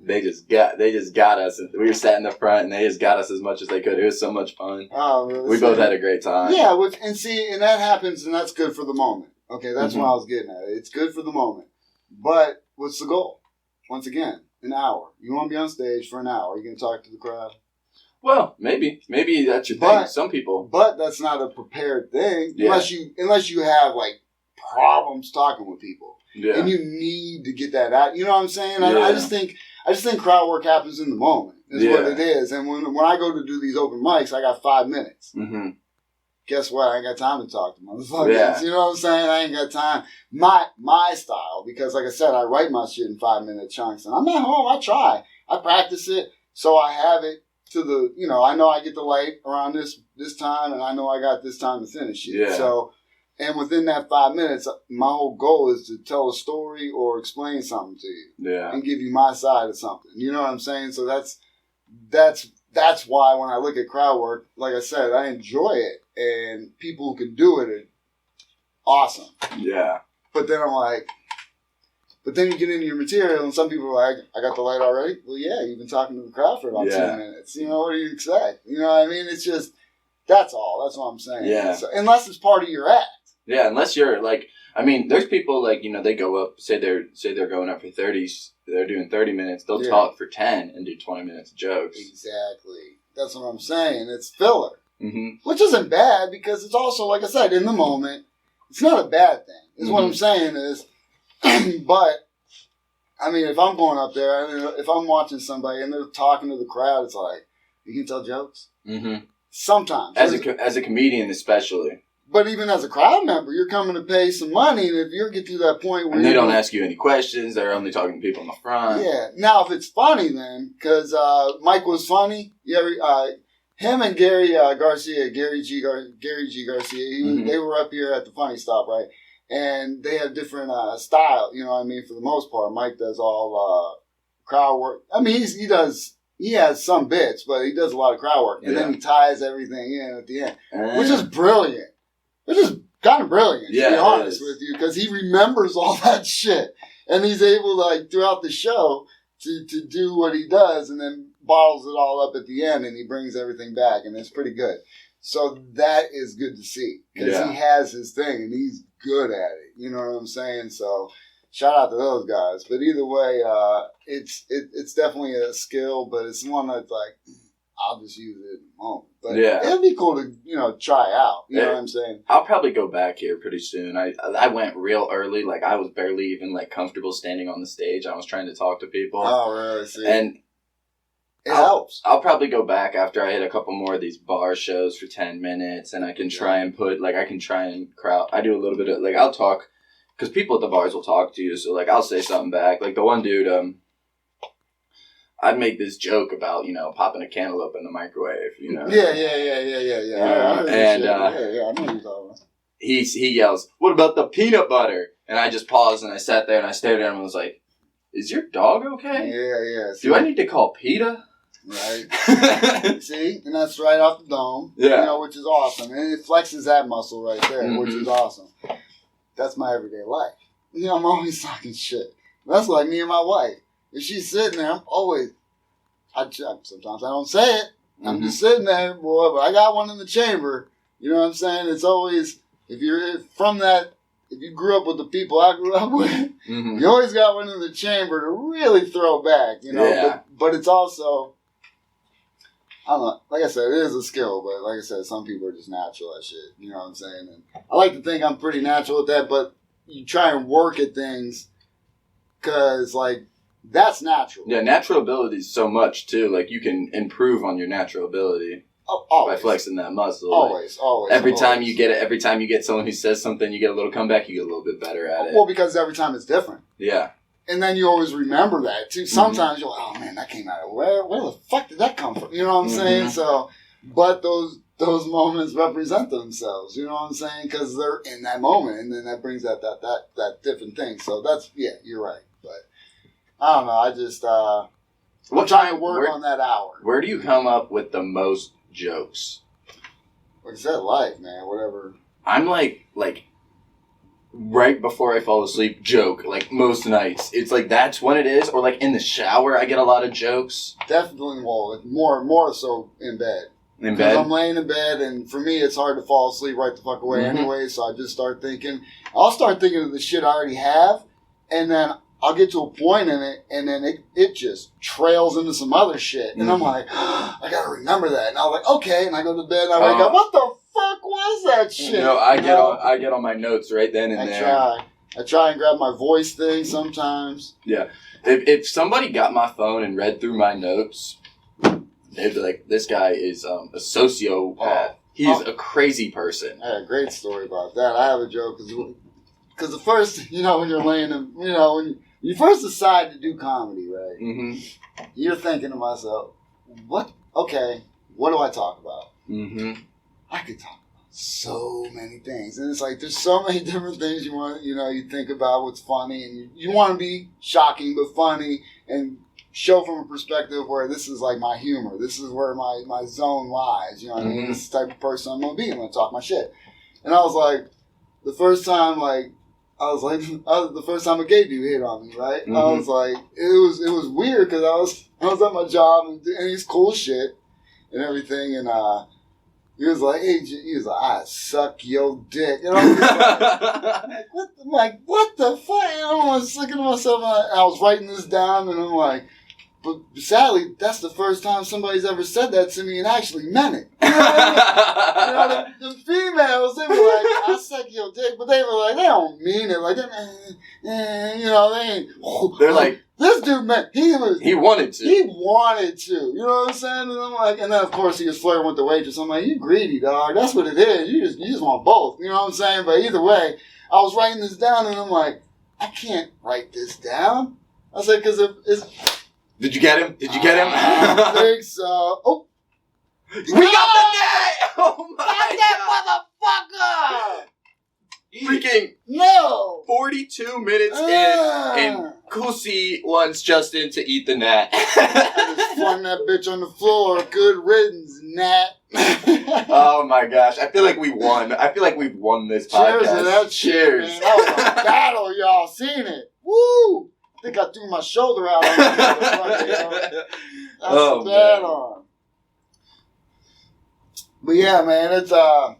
they just got us. We were sat in the front, and they just got us as much as they could. It was so much fun. Oh, really? We both had a great time. Yeah, and that happens, and that's good for the moment. Okay, that's what I was getting at. It's good for the moment. But what's the goal? Once again, an hour. You want to be on stage for an hour. You're going to talk to the crowd? Well, maybe that's your thing. Some people. But that's not a prepared thing. Yeah. Unless you have, like, problems talking with people. Yeah. And you need to get that out. You know what I'm saying? Yeah. I just think crowd work happens in the moment. Is what it is. And when I go to do these open mics, I got 5 minutes. Mm-hmm. Guess what? I ain't got time to talk to motherfuckers. Yeah. You know what I'm saying? I ain't got time. My style, because like I said, I write my shit in 5-minute chunks. And I'm at home. I try. I practice it. So I have it to the, I know I get the light around this time, and I know I got this time to finish it. Yeah. So, and within that 5 minutes, my whole goal is to tell a story or explain something to you. Yeah. And give you my side of something. You know what I'm saying? So that's why when I look at crowd work, like I said, I enjoy it. And people who can do it are awesome. Yeah. But then I'm like, you get into your material, and some people are like, I got the light already? Well, yeah, you've been talking to the crowd for about 2 minutes. What do you expect? You know what I mean? It's just, that's all. That's what I'm saying. Yeah. So, unless it's part of your act. Yeah, unless you're like, there's people like, they go up, say they're going up for 30s, they're doing 30 minutes, they'll talk for 10 and do 20 minutes of jokes. Exactly. That's what I'm saying. It's filler. Mm-hmm. Which isn't bad, because it's also, like I said, in the moment, it's not a bad thing. Is what I'm saying is, but, if I'm going up there, if I'm watching somebody and they're talking to the crowd, it's like, you can tell jokes? Mm-hmm. Sometimes. As a comedian especially. But even as a crowd member, you're coming to pay some money, and if you get to that point where... And they don't ask you any questions, they're only talking to people in the front. Yeah. Now, if it's funny then, because Mike was funny, him and Gary Garcia, Gary G. Garcia, they were up here at the Funny Stop, right? And they have different style, for the most part. Mike does all crowd work. He has some bits, but he does a lot of crowd work. And then he ties everything in at the end, which is brilliant. Which is kind of brilliant, to be honest with you, because he remembers all that shit. And he's able, throughout the show, to do what he does, and then bottles it all up at the end, and he brings everything back, and it's pretty good. So that is good to see, because he has his thing, and he's good at it. You know what I'm saying? So shout out to those guys. But either way, it's definitely a skill, but it's one that's like, I'll just use it in the moment. But it'd be cool to, try out. You know what I'm saying? I'll probably go back here pretty soon. I went real early. Like, I was barely even, comfortable standing on the stage. I was trying to talk to people. Oh, really? See? And it helps. I'll probably go back after I hit a couple more of these bar shows for 10 minutes, and I can try and crowd. I do a little bit of, I'll talk, because people at the bars will talk to you, so, I'll say something back. Like, the one dude, I'd make this joke about, popping a cantaloupe in the microwave, Yeah. And I know you're talking about. He yells, "What about the peanut butter?" And I just paused and I sat there and I stared at him and was like, "Is your dog okay? Yeah. Do I need to call PETA?" Right. See? And that's right off the dome. Yeah. Which is awesome. And it flexes that muscle right there, which is awesome. That's my everyday life. I'm always talking shit. That's like me and my wife. If she's sitting there, I'm always... sometimes I don't say it. I'm just sitting there, boy, but I got one in the chamber. You know what I'm saying? It's always... If you grew up with the people I grew up with, you always got one in the chamber to really throw back, Yeah. But it's also... I don't know. Like I said, it is a skill, but like I said, some people are just natural at shit. You know what I'm saying? And I like to think I'm pretty natural at that, but you try and work at things because, that's natural. Yeah, natural ability is so much, too. You can improve on your natural ability by flexing that muscle. Always. Every time you get someone who says something, you get a little comeback, you get a little bit better at it. Well, because every time it's different. Yeah. And then you always remember that, too. Sometimes you're like, oh, man, that came out of where the fuck did that come from? You know what I'm saying? So, but those moments represent themselves, you know what I'm saying? Because they're in that moment, and then that brings that different thing. So that's, you're right. But I don't know. I just I'm trying to work on that hour. Where do you come up with the most jokes? Like I said, life, man. Whatever. I'm right before I fall asleep, joke, like, most nights. It's like, that's when it is. Or, like, in the shower, I get a lot of jokes. Definitely, well, more so in bed. In bed? Because I'm laying in bed, and for me, it's hard to fall asleep right the fuck away anyway, so I just start thinking. I'll start thinking of the shit I already have, and then I'll get to a point in it, and then it just trails into some other shit. And I'm like, I gotta remember that. And I'm like, okay, and I go to bed, and I wake up, what the fuck was that shit? I get on my notes right then and there. I try and grab my voice thing sometimes. Yeah. If somebody got my phone and read through my notes, they'd be like, this guy is a sociopath. He's a crazy person. I had a great story about that. I have a joke because the first, when you're laying, when you first decide to do comedy, right? Mm-hmm. You're thinking to myself, what do I talk about? Mm-hmm. I could talk about so many things. And it's like, there's so many different things you want, you think about what's funny, and you want to be shocking but funny and show from a perspective where this is like my humor. This is where my zone lies. You know what I mean? This is the type of person I'm going to be. I'm going to talk my shit. And I was like, the first time a gay dude hit on me, right? Mm-hmm. I was like, it was weird because I was at my job and he's cool shit and everything, and he was like, I suck your dick. And I was like, what the fuck? And I was thinking to myself, and I was writing this down, and I'm like, but sadly, that's the first time somebody's ever said that to me and actually meant it. You know what I mean? The females, they were like, I suck your dick, but they were like, they don't mean it. Like, they ain't. They're like, this dude meant, he wanted to. He wanted to. You know what I'm saying? And I'm like, and then of course he was flirting with the waitress. I'm like, you greedy, dog. That's what it is. You just want both. You know what I'm saying? But either way, I was writing this down and I'm like, I can't write this down. I was like, because it's... Did you get him? I don't think so. Oh. We got the net! Oh my God. That motherfucker! Freaking no! 42 minutes in, and Kusi wants Justin to eat the gnat. I just flung that bitch on the floor. Good riddance, gnat. Oh my gosh. I feel like we won. I feel like we've won this podcast. Cheers to that Cheers. Shit, man. That was a battle, y'all. Seen it. Woo! I think I threw my shoulder out on that motherfucker. That's a bad arm. But yeah, man, that's how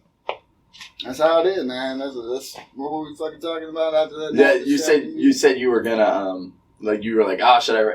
it is, man. That's what were we fucking talking about after that? Yeah, you said you were gonna you were like,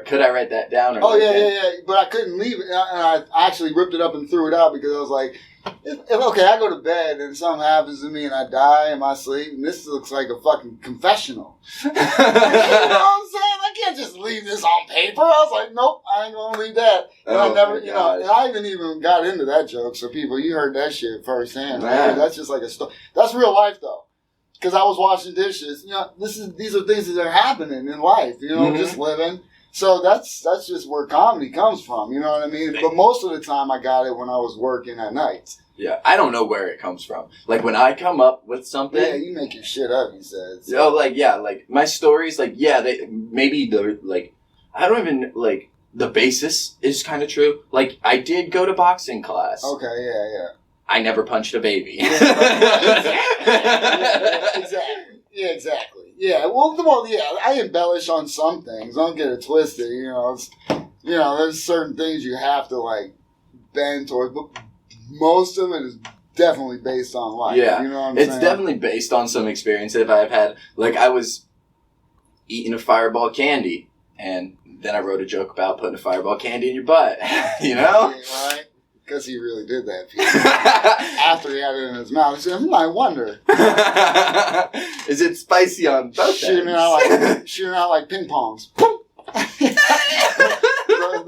could I write that down? Or yeah. But I couldn't leave it, and I actually ripped it up and threw it out because I was like, if I go to bed and something happens to me and I die in my sleep, and this looks like a fucking confessional. You know what I'm saying? I can't just leave this on paper. I was like, nope, I ain't gonna leave that. And I never, and I even got into that joke. So people, you heard that shit firsthand. Right? That's just like a story. That's real life though. Because I was washing dishes. These are things that are happening in life. Just living. So that's just where comedy comes from. You know what I mean? But most of the time, I got it when I was working at night. Yeah, I don't know where it comes from. Like, when I come up with something... Yeah, you make your shit up, he says. My stories, I don't even, the basis is kind of true. Like, I did go to boxing class. Okay, yeah. I never punched a baby. Exactly. Yeah, well, yeah, I embellish on some things. Don't get it twisted. There's certain things you have to, bend towards, but most of it is definitely based on life. Yeah, you know what I'm it's saying? definitely based on some experience that I've had. I was eating a Fireball candy, and then I wrote a joke about putting a Fireball candy in your butt. You know? Yeah, right? Because he really did that. After he had it in his mouth, he said, I wonder. Is it spicy on both shooting out like ping pongs.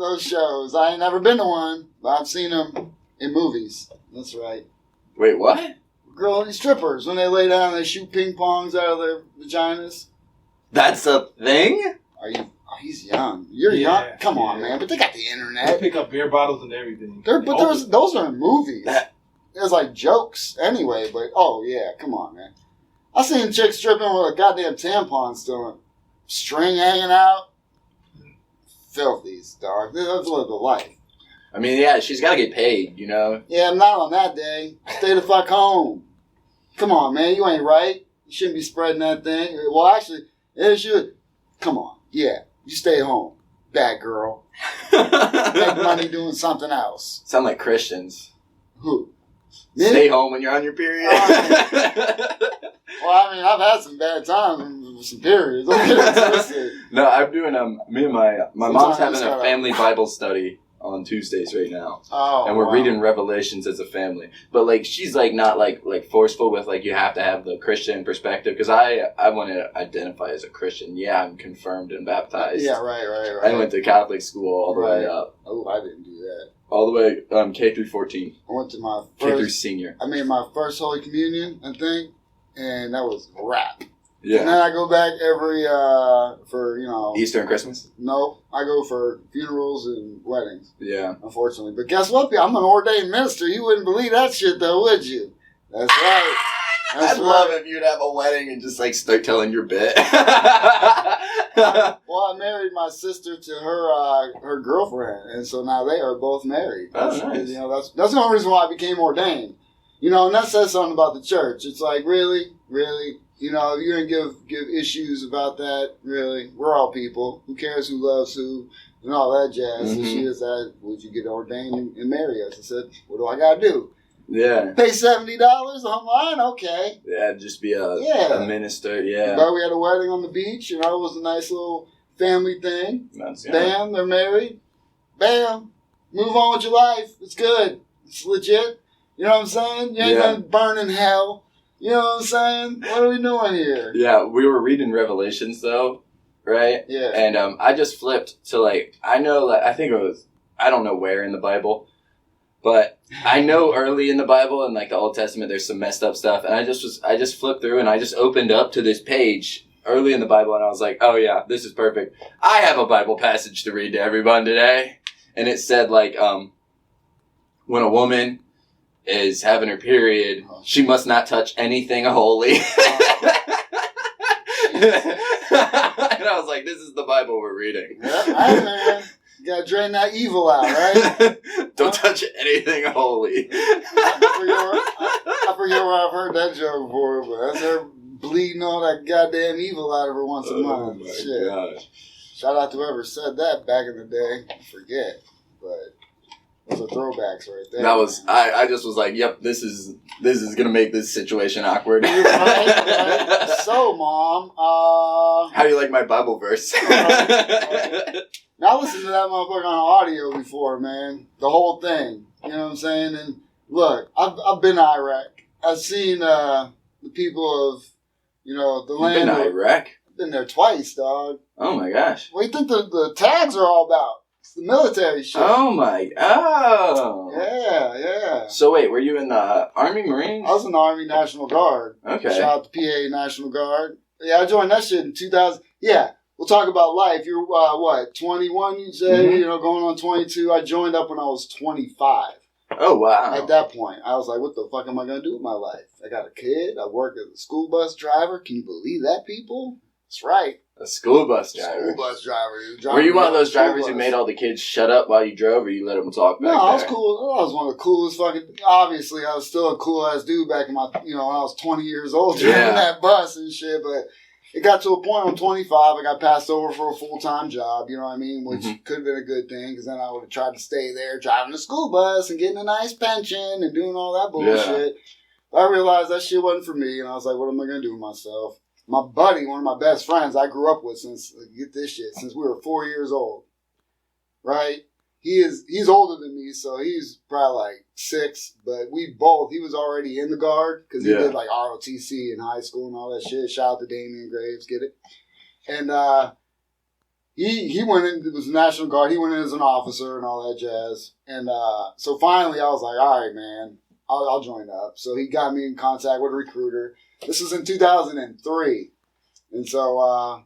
those shows. I ain't never been to one, but I've seen them in movies. That's right. Wait, what? These strippers, when they lay down, they shoot ping pongs out of their vaginas. That's a thing? He's young. You're young? Come on, man. But they got the internet. They pick up beer bottles and everything. Those are in movies. There's jokes anyway, but come on, man. I seen chicks stripping with a goddamn tampon still, string hanging out. Filthies, dog. That's the life. I mean, yeah, she's got to get paid, Yeah, not on that day. Stay the fuck home. Come on, man. You ain't right. You shouldn't be spreading that thing. Well, actually, it should. Come on. Yeah. You stay home. Bad girl. Make money doing something else. Sound like Christians. Who? Stay home when you're on your period. Well, I mean, I've had some bad times with some periods. No, I'm doing me and my mom's having a family Bible study on Tuesdays right now. Oh, and we're reading Revelations as a family. But like she's like not like forceful with like you have to have the Christian perspective because I want to identify as a Christian. Yeah, I'm confirmed and baptized. Yeah, right. I went to Catholic school all the way up. Oh, I didn't do that. All the way K through 14. I went to my first K through senior. I made my first Holy Communion, I think, and that was a wrap. Yeah. And then I go back every for Easter and Christmas. No, I go for funerals and weddings. Yeah. Unfortunately, but guess what? I'm an ordained minister. You wouldn't believe that shit, though, would you? That's right. I'd love if you'd have a wedding and just like start telling your bit. Well, I married my sister to her girlfriend, and so now they are both married. Oh, nice. That's the only reason why I became ordained. And that says something about the church. It's like, really? If you're going to give issues about that, really, we're all people. Who cares who loves who and all that jazz. Mm-hmm. And she is that, would you get ordained and marry us? I said, what do I got to do? Yeah. Pay $70 online? Okay. Yeah, just be a minister, yeah. But we had a wedding on the beach, it was a nice little family thing. That's good. Bam, they're married. Bam. Move on with your life. It's good. It's legit. You know what I'm saying? You ain't gonna burn in hell. You know what I'm saying? What are we doing here? Yeah, we were reading Revelations though, right? Yeah. And I just flipped to I don't know where in the Bible, but I know early in the Bible and the Old Testament there's some messed up stuff, and I just flipped through and I just opened up to this page early in the Bible and I was like, oh yeah, this is perfect. I have a Bible passage to read to everyone today, and it said when a woman is having her period, she must not touch anything holy. And I was like, this is the Bible we're reading. Yep, hey man. You gotta drain that evil out, right? Don't touch anything holy. I forget where I've heard that joke before, but that's her bleeding all that goddamn evil out of her once a month. My Shit. gosh. Shout out to whoever said that back in the day. I forget. But those are throwbacks right there. That was I just was like, yep, this is gonna make this situation awkward. right. So, Mom, how do you like my Bible verse? right. Now I listened to that motherfucker on audio before, man. The whole thing. You know what I'm saying? And look, I've been to Iraq. I've seen the people of the land. You've been to Iraq? I've been there twice, dog. Oh my gosh. What do you think the tags are all about? It's the military shit. Oh. Yeah. So wait, were you in the Army, Marines? I was in the Army National Guard. Okay. Shout out to PA National Guard. Yeah, I joined that shit in 2000. Yeah, we'll talk about life. You're, 21, you say? Mm-hmm. Going on 22. I joined up when I was 25. Oh, wow. At that point, I was like, what the fuck am I going to do with my life? I got a kid. I work as a school bus driver. Can you believe that, people? That's right. A school bus driver. School bus driver. Were you one of those drivers who made all the kids shut up while you drove, or you let them talk back No, I was there? cool. I was one of the coolest fucking... Obviously, I was still a cool-ass dude back in my... when I was 20 years old driving that bus and shit, but it got to a point when I'm 25, I got passed over for a full-time job, you know what I mean? Which could have been a good thing, because then I would have tried to stay there driving the school bus and getting a nice pension and doing all that bullshit. Yeah. I realized that shit wasn't for me, and I was like, what am I going to do with myself? My buddy, one of my best friends I grew up with since we were 4 years old, right? He's older than me, so he's probably 6, but he was already in the Guard, because he did ROTC in high school and all that shit. Shout out to Damian Graves, get it? And he went in, it was the National Guard, he went in as an officer and all that jazz. And so finally I was like, all right, man, I'll join up. So he got me in contact with a recruiter. This was in 2003. And so, I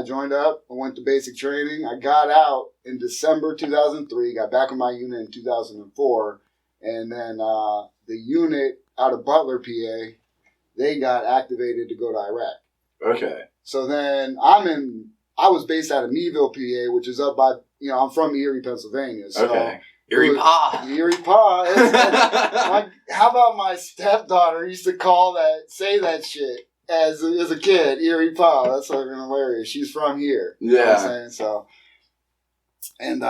joined up. I went to basic training. I got out in December 2003. Got back with my unit in 2004. And then the unit out of Butler, PA, they got activated to go to Iraq. Okay. So then I was based out of Meeville, PA, which is up by, I'm from Erie, Pennsylvania. So okay. Erie Pa. Erie Pa. How about my stepdaughter used to say that shit. as a kid, Erie Pa. That's fucking hilarious. She's from here. You know what I'm saying? So, and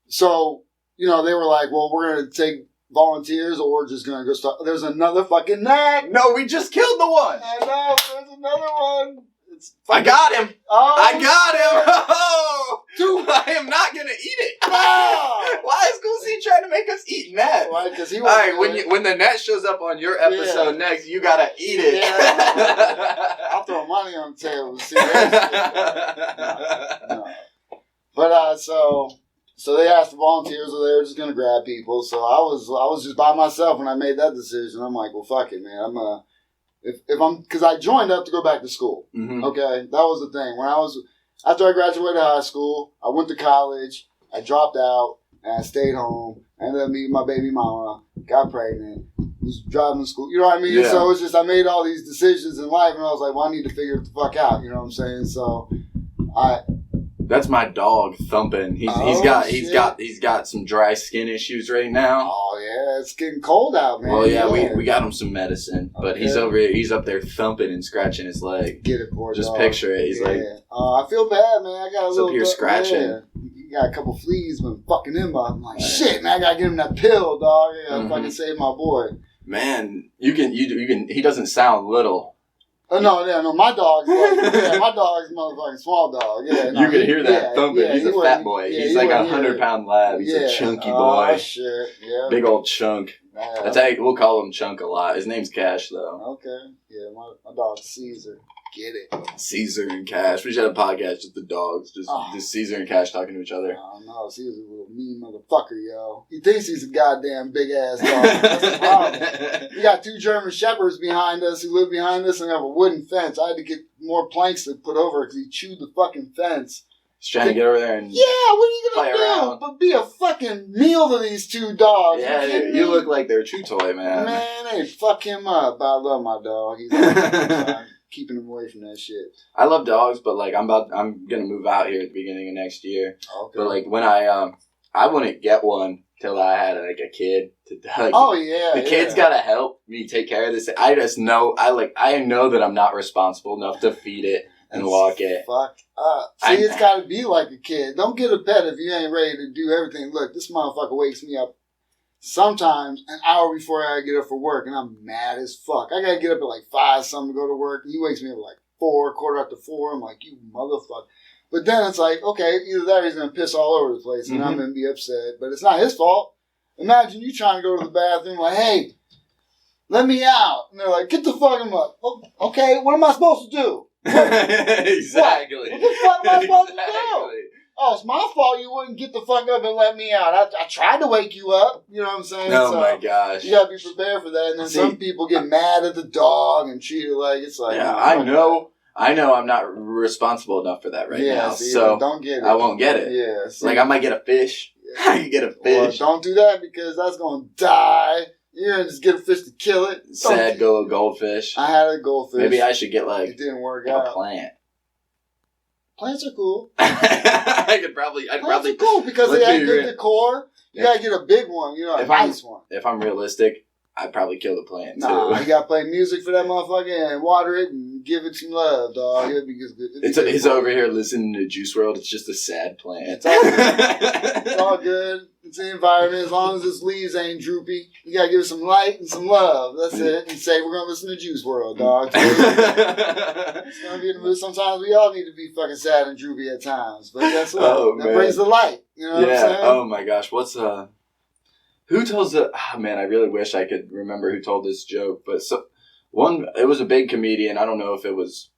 so, you know, they were like, well, we're going to take volunteers or we're just going to go start. There's another fucking gnat. No, we just killed the one. I know. There's another one. I got him. Oh, I got him. Oh, Dude. I am not going to eat it. No. Why is Goosey trying to make us eat gnat? Why? Because he All right, when the gnat shows up on your episode next, you got to eat it. Yeah. I'll throw money on the table to see that. No. But, so they asked the volunteers if they were just going to grab people. So I was just by myself when I made that decision. I'm like, well, fuck it, man. I'm going to. Because I joined up to go back to school. Mm-hmm. Okay, that was the thing. After I graduated high school, I went to college. I dropped out and I stayed home. I ended up meeting my baby mama, got pregnant, was driving to school. You know what I mean? Yeah. So it was just I made all these decisions in life, and I was like, well, I need to figure it the fuck out. You know what I'm saying? So That's my dog thumping. He's got some dry skin issues right now. Oh yeah, it's getting cold out, man. Well, yeah, we got him some medicine, but he's up there thumping and scratching his leg. Get it, poor Just dog. Picture it. He's like, I feel bad, man. I got a little up here scratching. Yeah. He got a couple fleas been fucking him up. I'm like, shit, man, I gotta get him that pill, dog. Yeah, fucking save my boy. Man, you can. He doesn't sound little. Oh, no, my dog's my dog's motherfucking small dog. Yeah, you can hear that thumping. He's a fat boy. He's like a 100-pound lab. He's a chunky boy. Oh shit, yeah. Big old chunk. That's how we'll call him Chunk a lot. His name's Cash though. Okay, yeah, my dog's Caesar. Get it? Caesar and Cash. We should have a podcast just the dogs, just Caesar and Cash talking to each other. Oh no, Caesar's a little mean motherfucker, yo. He thinks he's a goddamn big ass dog. That's the problem. We got 2 German Shepherds behind us who live behind us and have a wooden fence. I had to get more planks to put over because he chewed the fucking fence. He's trying to get over there and what are you gonna do? Around. But be a fucking meal to these 2 dogs. Yeah, you look like their chew toy, man. Man, hey, fuck him up. I love my dog. He's like, keeping him away from that shit. I love dogs, but like I'm gonna move out here at the beginning of next year. Okay. But like when I wouldn't get one till I had like a kid. The kid's gotta help me take care of this. I just know I know that I'm not responsible enough to feed it and walk it. Fuck up. See, it's gotta be like a kid. Don't get a pet if you ain't ready to do everything. Look, this motherfucker wakes me up sometimes an hour before I get up for work, and I'm mad as fuck. I gotta get up at like 5 something to go to work, and he wakes me up at like 4, quarter after 4. I'm like, you motherfucker. But then it's like, okay, either that or he's gonna piss all over the place, and I'm gonna be upset. But it's not his fault. Imagine you trying to go to the bathroom, like, hey, let me out. And they're like, get the fuck him up. Oh, okay, what am I supposed to do? Exactly. What the fuck am I supposed to do? Oh, it's my fault you wouldn't get the fuck up and let me out. I tried to wake you up. You know what I'm saying? Oh, my gosh. You got to be prepared for that. And then some people get mad at the dog and treat it like it's like... Yeah, I know I'm not responsible enough for that now. So don't get it. I won't get it. Yeah. See? Like I might get a fish. Yeah. I can get a fish. Well, don't do that because that's going to die. You're going to just get a fish to kill it. Sad goldfish. I had a goldfish. Maybe I should get like... It didn't work out. A plant. Plants are cool. I'd probably are cool because they have good decor. You gotta get a big one, a nice one. If I'm realistic, I'd probably kill the plant too. Nah, you gotta play music for that motherfucker and water it and give it some love, dog. It'll be good. He's over here listening to Juice WRLD. It's just a sad plant. It's all good. It's all good. It's the environment. As long as its leaves ain't droopy, you gotta give it some light and some love. That's it. And say we're gonna listen to Juice WRLD, dog. It's gonna be in the mood. Sometimes we all need to be fucking sad and droopy at times, but that's what that brings the light. You know what I'm saying? Oh my gosh, who tells the? Oh man, I really wish I could remember who told this joke, but it was a big comedian. I don't know if it was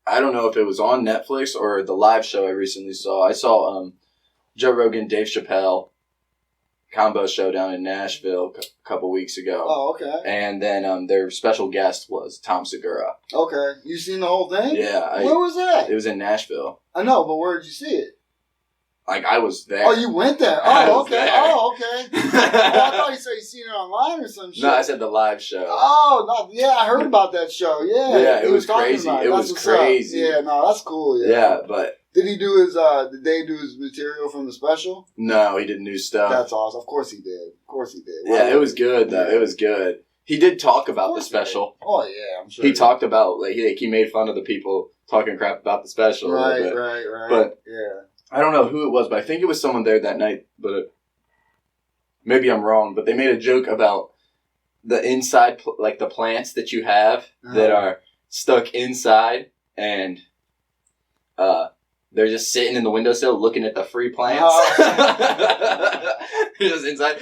on Netflix or the live show I recently saw. I saw Joe Rogan, Dave Chappelle combo show down in Nashville a couple weeks ago. Oh, okay. And then their special guest was Tom Segura. Okay. You seen the whole thing? Yeah. Where was that? It was in Nashville. I know, but where did you see it? Like, I was there. Oh, you went there? Oh, okay. There. Oh, okay. I thought you said you seen it online or some shit. No, I said the live show. Oh, no, yeah, I heard about that show. Yeah. Yeah, it was crazy. It was crazy. Yeah, no, that's cool. Yeah, but... Did Dave do his material from the special? No, he did new stuff. That's awesome. Of course he did. Yeah, it was good, though. It was good. He did talk about the special. Oh yeah, I'm sure. He talked about he made fun of the people talking crap about the special. Right. But yeah, I don't know who it was, but I think it was someone there that night. But maybe I'm wrong. But they made a joke about the inside, like the plants that you have that are stuck inside, and they're just sitting in the windowsill looking at the free plants. Just inside.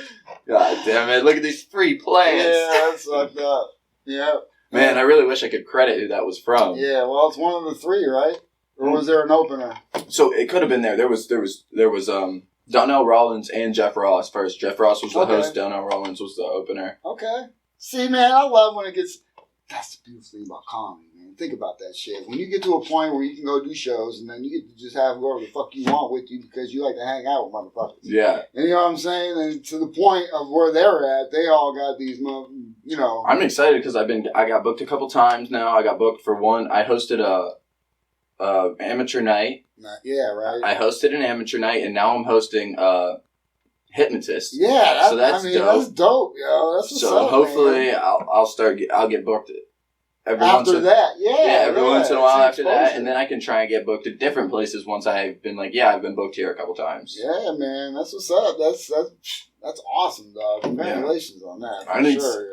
God damn it! Look at these free plants. Yeah, that's fucked up. Yeah. Man, I really wish I could credit who that was from. Yeah, well, it's one of the three, right? Or was there an opener? So it could have been there. There was Donnell Rollins and Jeff Ross first. Jeff Ross was the host. Donnell Rollins was the opener. Okay. See, man, I love when it gets. That's the beautiful thing about comedy, man. Think about that shit. When you get to a point where you can go do shows and then you get to just have whoever the fuck you want with you because you like to hang out with motherfuckers. Yeah. And you know what I'm saying? And to the point of where they're at, they all got these, you know. I'm excited because I got booked a couple times now. I got booked for one. I hosted a amateur night. Yeah, right. I hosted an amateur night, and now I'm hosting hypnotist. Yeah, so that's dope. That's dope, yo. That's what's up, hopefully man. I'll get booked every after that. every once in a while after that, and then I can try and get booked at different places once I've been like, I've been booked here a couple times. Yeah, man, that's what's up. That's awesome, dog. Congratulations on that.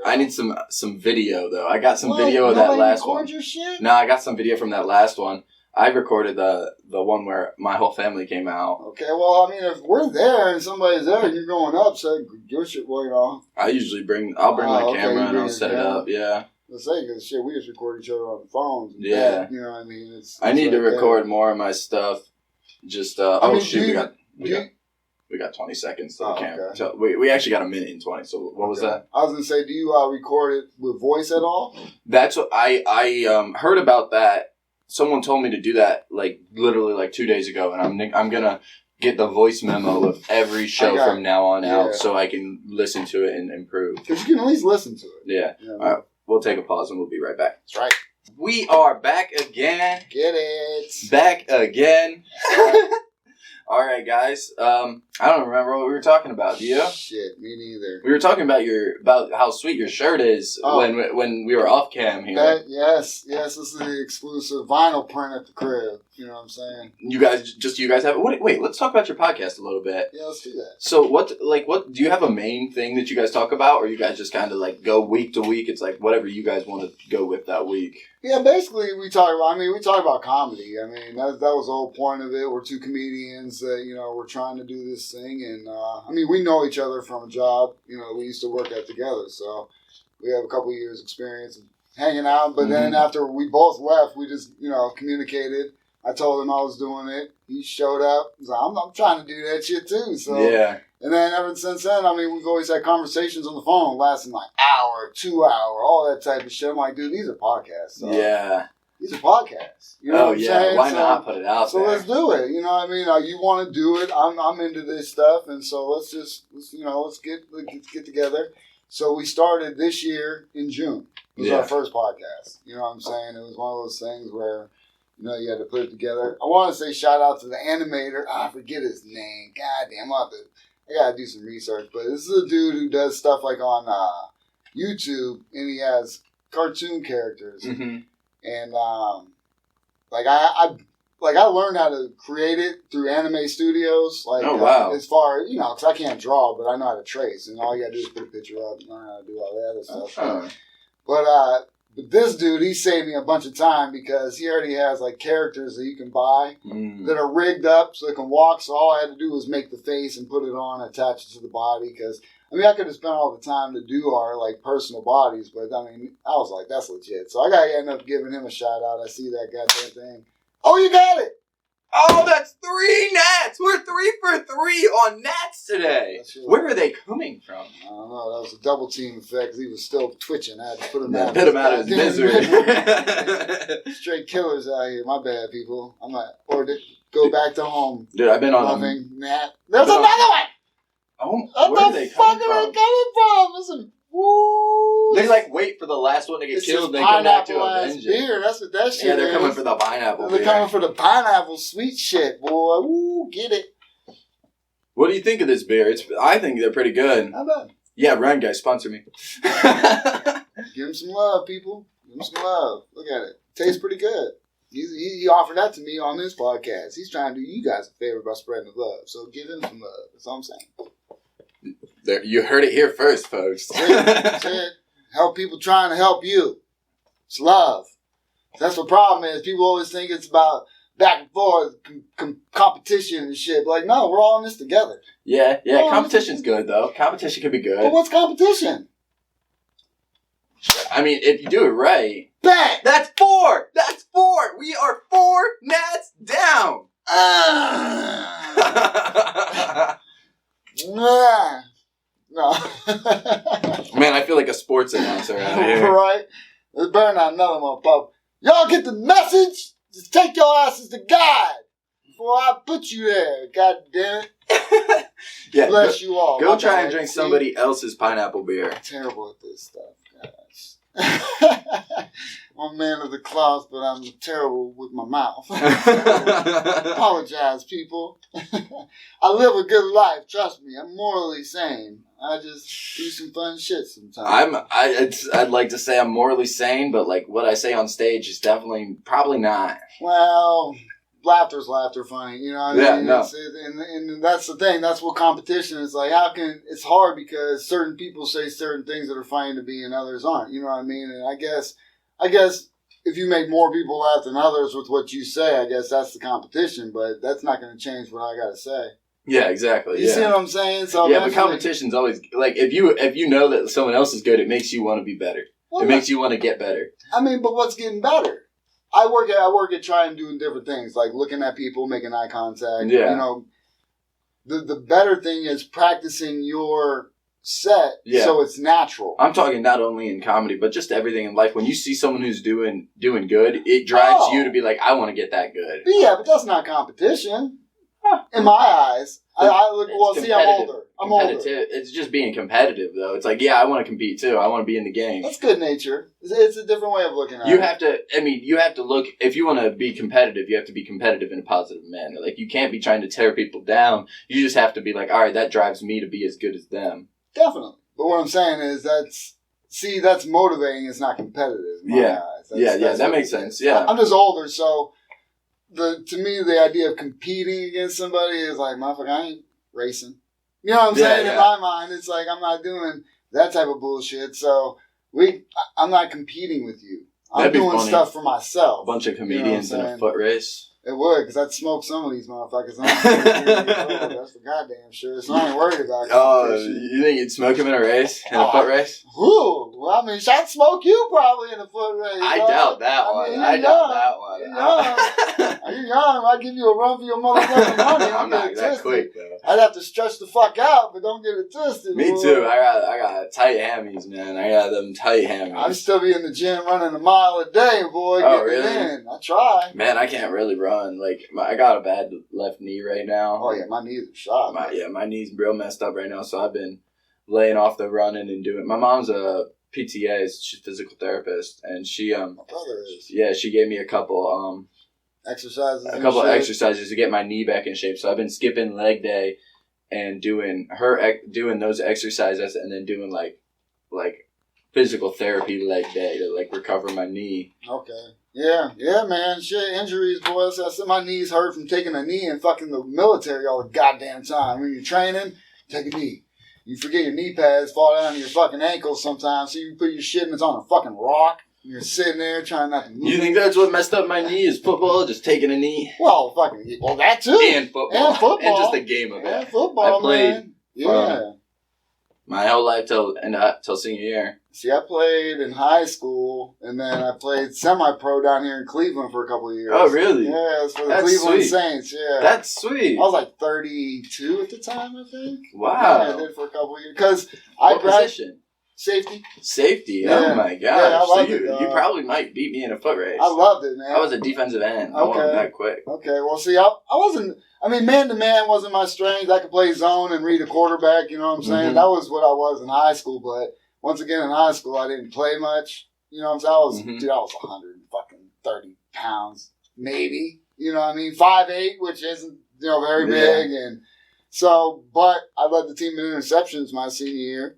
I need some video though. I got some video of that last one. Your shit? No, I got some video from that last one. I recorded the one where my whole family came out. Okay, well, I mean, if we're there and somebody's there and you're going up, so your shit, well, you know. I'll bring my camera and I'll set it up. Yeah. Let's say, because shit, we just record each other on the phones. Yeah. You know what I mean? I need to record more of my stuff. Just we got 20 seconds to the camera. Okay. So we actually got a minute and 20. So what was that? I was gonna say, do you record it with voice at all? That's what I heard about that. Someone told me to do that like literally like 2 days ago, and I'm gonna get the voice memo of every show from now on out, so I can listen to it and improve. Because you can at least listen to it. Yeah. All right. We'll take a pause and we'll be right back. That's right. We are back again. Get it. Back again. All right, guys. I don't remember what we were talking about. Do you? Shit, me neither. We were talking about how sweet your shirt is when we were off cam here. Yes. This is the exclusive vinyl print at the crib. You know what I'm saying? You guys have it. Wait, let's talk about your podcast a little bit. Yeah, let's do that. So what do you have a main thing that you guys talk about, or you guys just kind of like go week to week? It's like whatever you guys want to go with that week. Yeah, basically we talk about comedy. I mean, that was the whole point of it. We're two comedians that, you know, we're trying to do this thing. And, we know each other from a job. You know, we used to work at together. So we have a couple of years experience of hanging out. But then after we both left, we just, you know, communicated. I told him I was doing it. He showed up. He's like, I'm trying to do that shit too. So yeah. And then ever since then, we've always had conversations on the phone lasting like hour, 2 hour, all that type of shit. I'm like, dude, these are podcasts. So yeah. These are podcasts. You know what I'm saying? Why not put it out there? So let's do it. You know what I mean? You want to do it. I'm into this stuff. And so let's get together. So we started this year in June. It was our first podcast. You know what I'm saying? It was one of those things where, you know, you had to put it together. I want to say shout out to the animator. I forget his name. God damn, I gotta do some research. But this is a dude who does stuff like on YouTube, and he has cartoon characters. Mm-hmm. And I learned how to create it through Anime Studios. As far as, you know, because I can't draw, but I know how to trace, and all you gotta do is put a picture up and learn how to do all that other stuff. But this dude, he saved me a bunch of time because he already has like characters that you can buy that are rigged up so they can walk. So all I had to do was make the face and put it on, attach it to the body. Because I could have spent all the time to do our like personal bodies, but I was like, that's legit. So I gotta end up giving him a shout out. I see that goddamn thing. Oh, you got it. Oh, that's 3 gnats! We're 3 for 3 on gnats today. Where are they coming from? I don't know. That was a double team effect because he was still twitching. I had to put him out. Put him out of his misery. Straight killers out here. My bad, people. Or go back to home. Dude, I've been on loving gnat. There's another one. Oh, where are they coming from? Listen, woo. They like wait for the last one to get killed and they come back to avenge it. Beer. That's what that shit is. Yeah, they're coming for the pineapple. They're coming for the pineapple sweet shit, boy. Woo, get it. What do you think of this beer? I think they're pretty good. How about? Yeah, Ryan guys, sponsor me. Give him some love, people. Give him some love. Look at it. Tastes pretty good. He offered that to me on this podcast. He's trying to do you guys a favor by spreading the love. So give him some love. That's all I'm saying. There, you heard it here first, folks. That's it. Help people trying to help you. It's love. That's the problem is. People always think it's about back and forth, competition and shit. Like, no, we're all in this together. Yeah. Competition's good, though. Competition can be good. But what's competition? I mean, if you do it right. Bang! That's 4! That's 4! We are 4 gnats down! No. Man, I feel like a sports announcer out here. Right? Let's burn out another one, Pop. Y'all get the message? Just take your asses to God before I put you there. God damn it. Yeah, bless you all. Go try and drink somebody else's pineapple beer. I'm terrible at this stuff, guys. I'm a man of the cloth, but I'm terrible with my mouth. Apologize, people. I live a good life. Trust me. I'm morally sane. I just do some fun shit sometimes. I'd like to say I'm morally sane, but like what I say on stage is probably not. Well, laughter's laughter funny. You know what I mean? Yeah, no. And that's the thing. That's what competition is like. It's hard because certain people say certain things that are funny to be and others aren't. You know what I mean? And I guess if you make more people laugh than others with what you say, I guess that's the competition. But that's not going to change what I got to say. Yeah, exactly. You see what I'm saying? So yeah, but competition's always like if you know that someone else is good, it makes you want to be better. It makes you want to get better. I mean, but what's getting better? I work at trying doing different things, like looking at people, making eye contact. Yeah. You know, the better thing is practicing your set so it's natural. I'm talking not only in comedy, but just everything in life. When you see someone who's doing good, it drives you to be like, I want to get that good. But that's not competition. In my eyes. I'm older. I'm older. It's just being competitive, though. It's like, yeah, I want to compete, too. I want to be in the game. That's good nature. It's a different way of looking at it. You have to look, if you want to be competitive, you have to be competitive in a positive manner. Like, you can't be trying to tear people down. You just have to be like, all right, that drives me to be as good as them. Definitely. But what I'm saying is that's motivating. It's not competitive in my eyes. That's that makes sense. Yeah. I'm just older, so... To me, the idea of competing against somebody is like, motherfucker, I ain't racing. You know what I'm saying? In my mind, it's like, I'm not doing that type of bullshit. So, I'm not competing with you. I'm doing stuff for myself. A bunch of comedians in a foot race. It would, because I'd smoke some of these motherfuckers. That's for goddamn sure. So I ain't worried about it. Oh, you think you'd smoke him in a race? In a foot race? Ooh, well, I mean, I'd smoke you probably in a foot race. I doubt that one. I doubt that one. You're young. I'd give you a run for your motherfucking money. I'm not that quick, though. I'd have to stretch the fuck out, but don't get it twisted. Me too. I got tight hammies, man. I got them tight hammies. I'd still be in the gym running a mile a day, boy. Oh, really? In. I try. Man, I can't really run. Like, I got a bad left knee right now. Oh, yeah, my knees are shot. My knee's real messed up right now, so I've been laying off the running and doing... My mom's a PTA, she's a physical therapist, and she... My brother is. Yeah, she gave me a couple... exercises exercises to get my knee back in shape. So I've been skipping leg day and doing those exercises and then doing like physical therapy leg day to like recover my knee. Okay. Yeah, man. Shit, injuries, boys. I said my knees hurt from taking a knee and fucking the military all the goddamn time. When you're training, take a knee. You forget your knee pads, fall down to your fucking ankles sometimes. So you put your shit and it's on a fucking rock. You're sitting there trying not to move. You think that's what messed up my knee is football? Just taking a knee? Well, that too. And football. And just the game of it. And football, I played, man. Yeah. My whole life till senior year. See, I played in high school, and then I played semi-pro down here in Cleveland for a couple of years. Oh, really? Yeah, it was for the Cleveland Saints, yeah. That's sweet. I was like 32 at the time, I think. Wow. Yeah, I did for a couple of years. Because what position? Safety. Safety? Yeah. Oh, my gosh. Yeah, I loved so it, you probably might beat me in a foot race. I loved it, man. I was a defensive end. I wasn't that quick. Okay, well, see, I wasn't... I mean, man-to-man wasn't my strength. I could play zone and read a quarterback, you know what I'm saying? Mm-hmm. That was what I was in high school, but once again, in high school, I didn't play much. You know what I'm saying? I was 130 pounds, maybe. You know what I mean? 5'8", which isn't, very big. And so, but I led the team in interceptions my senior year.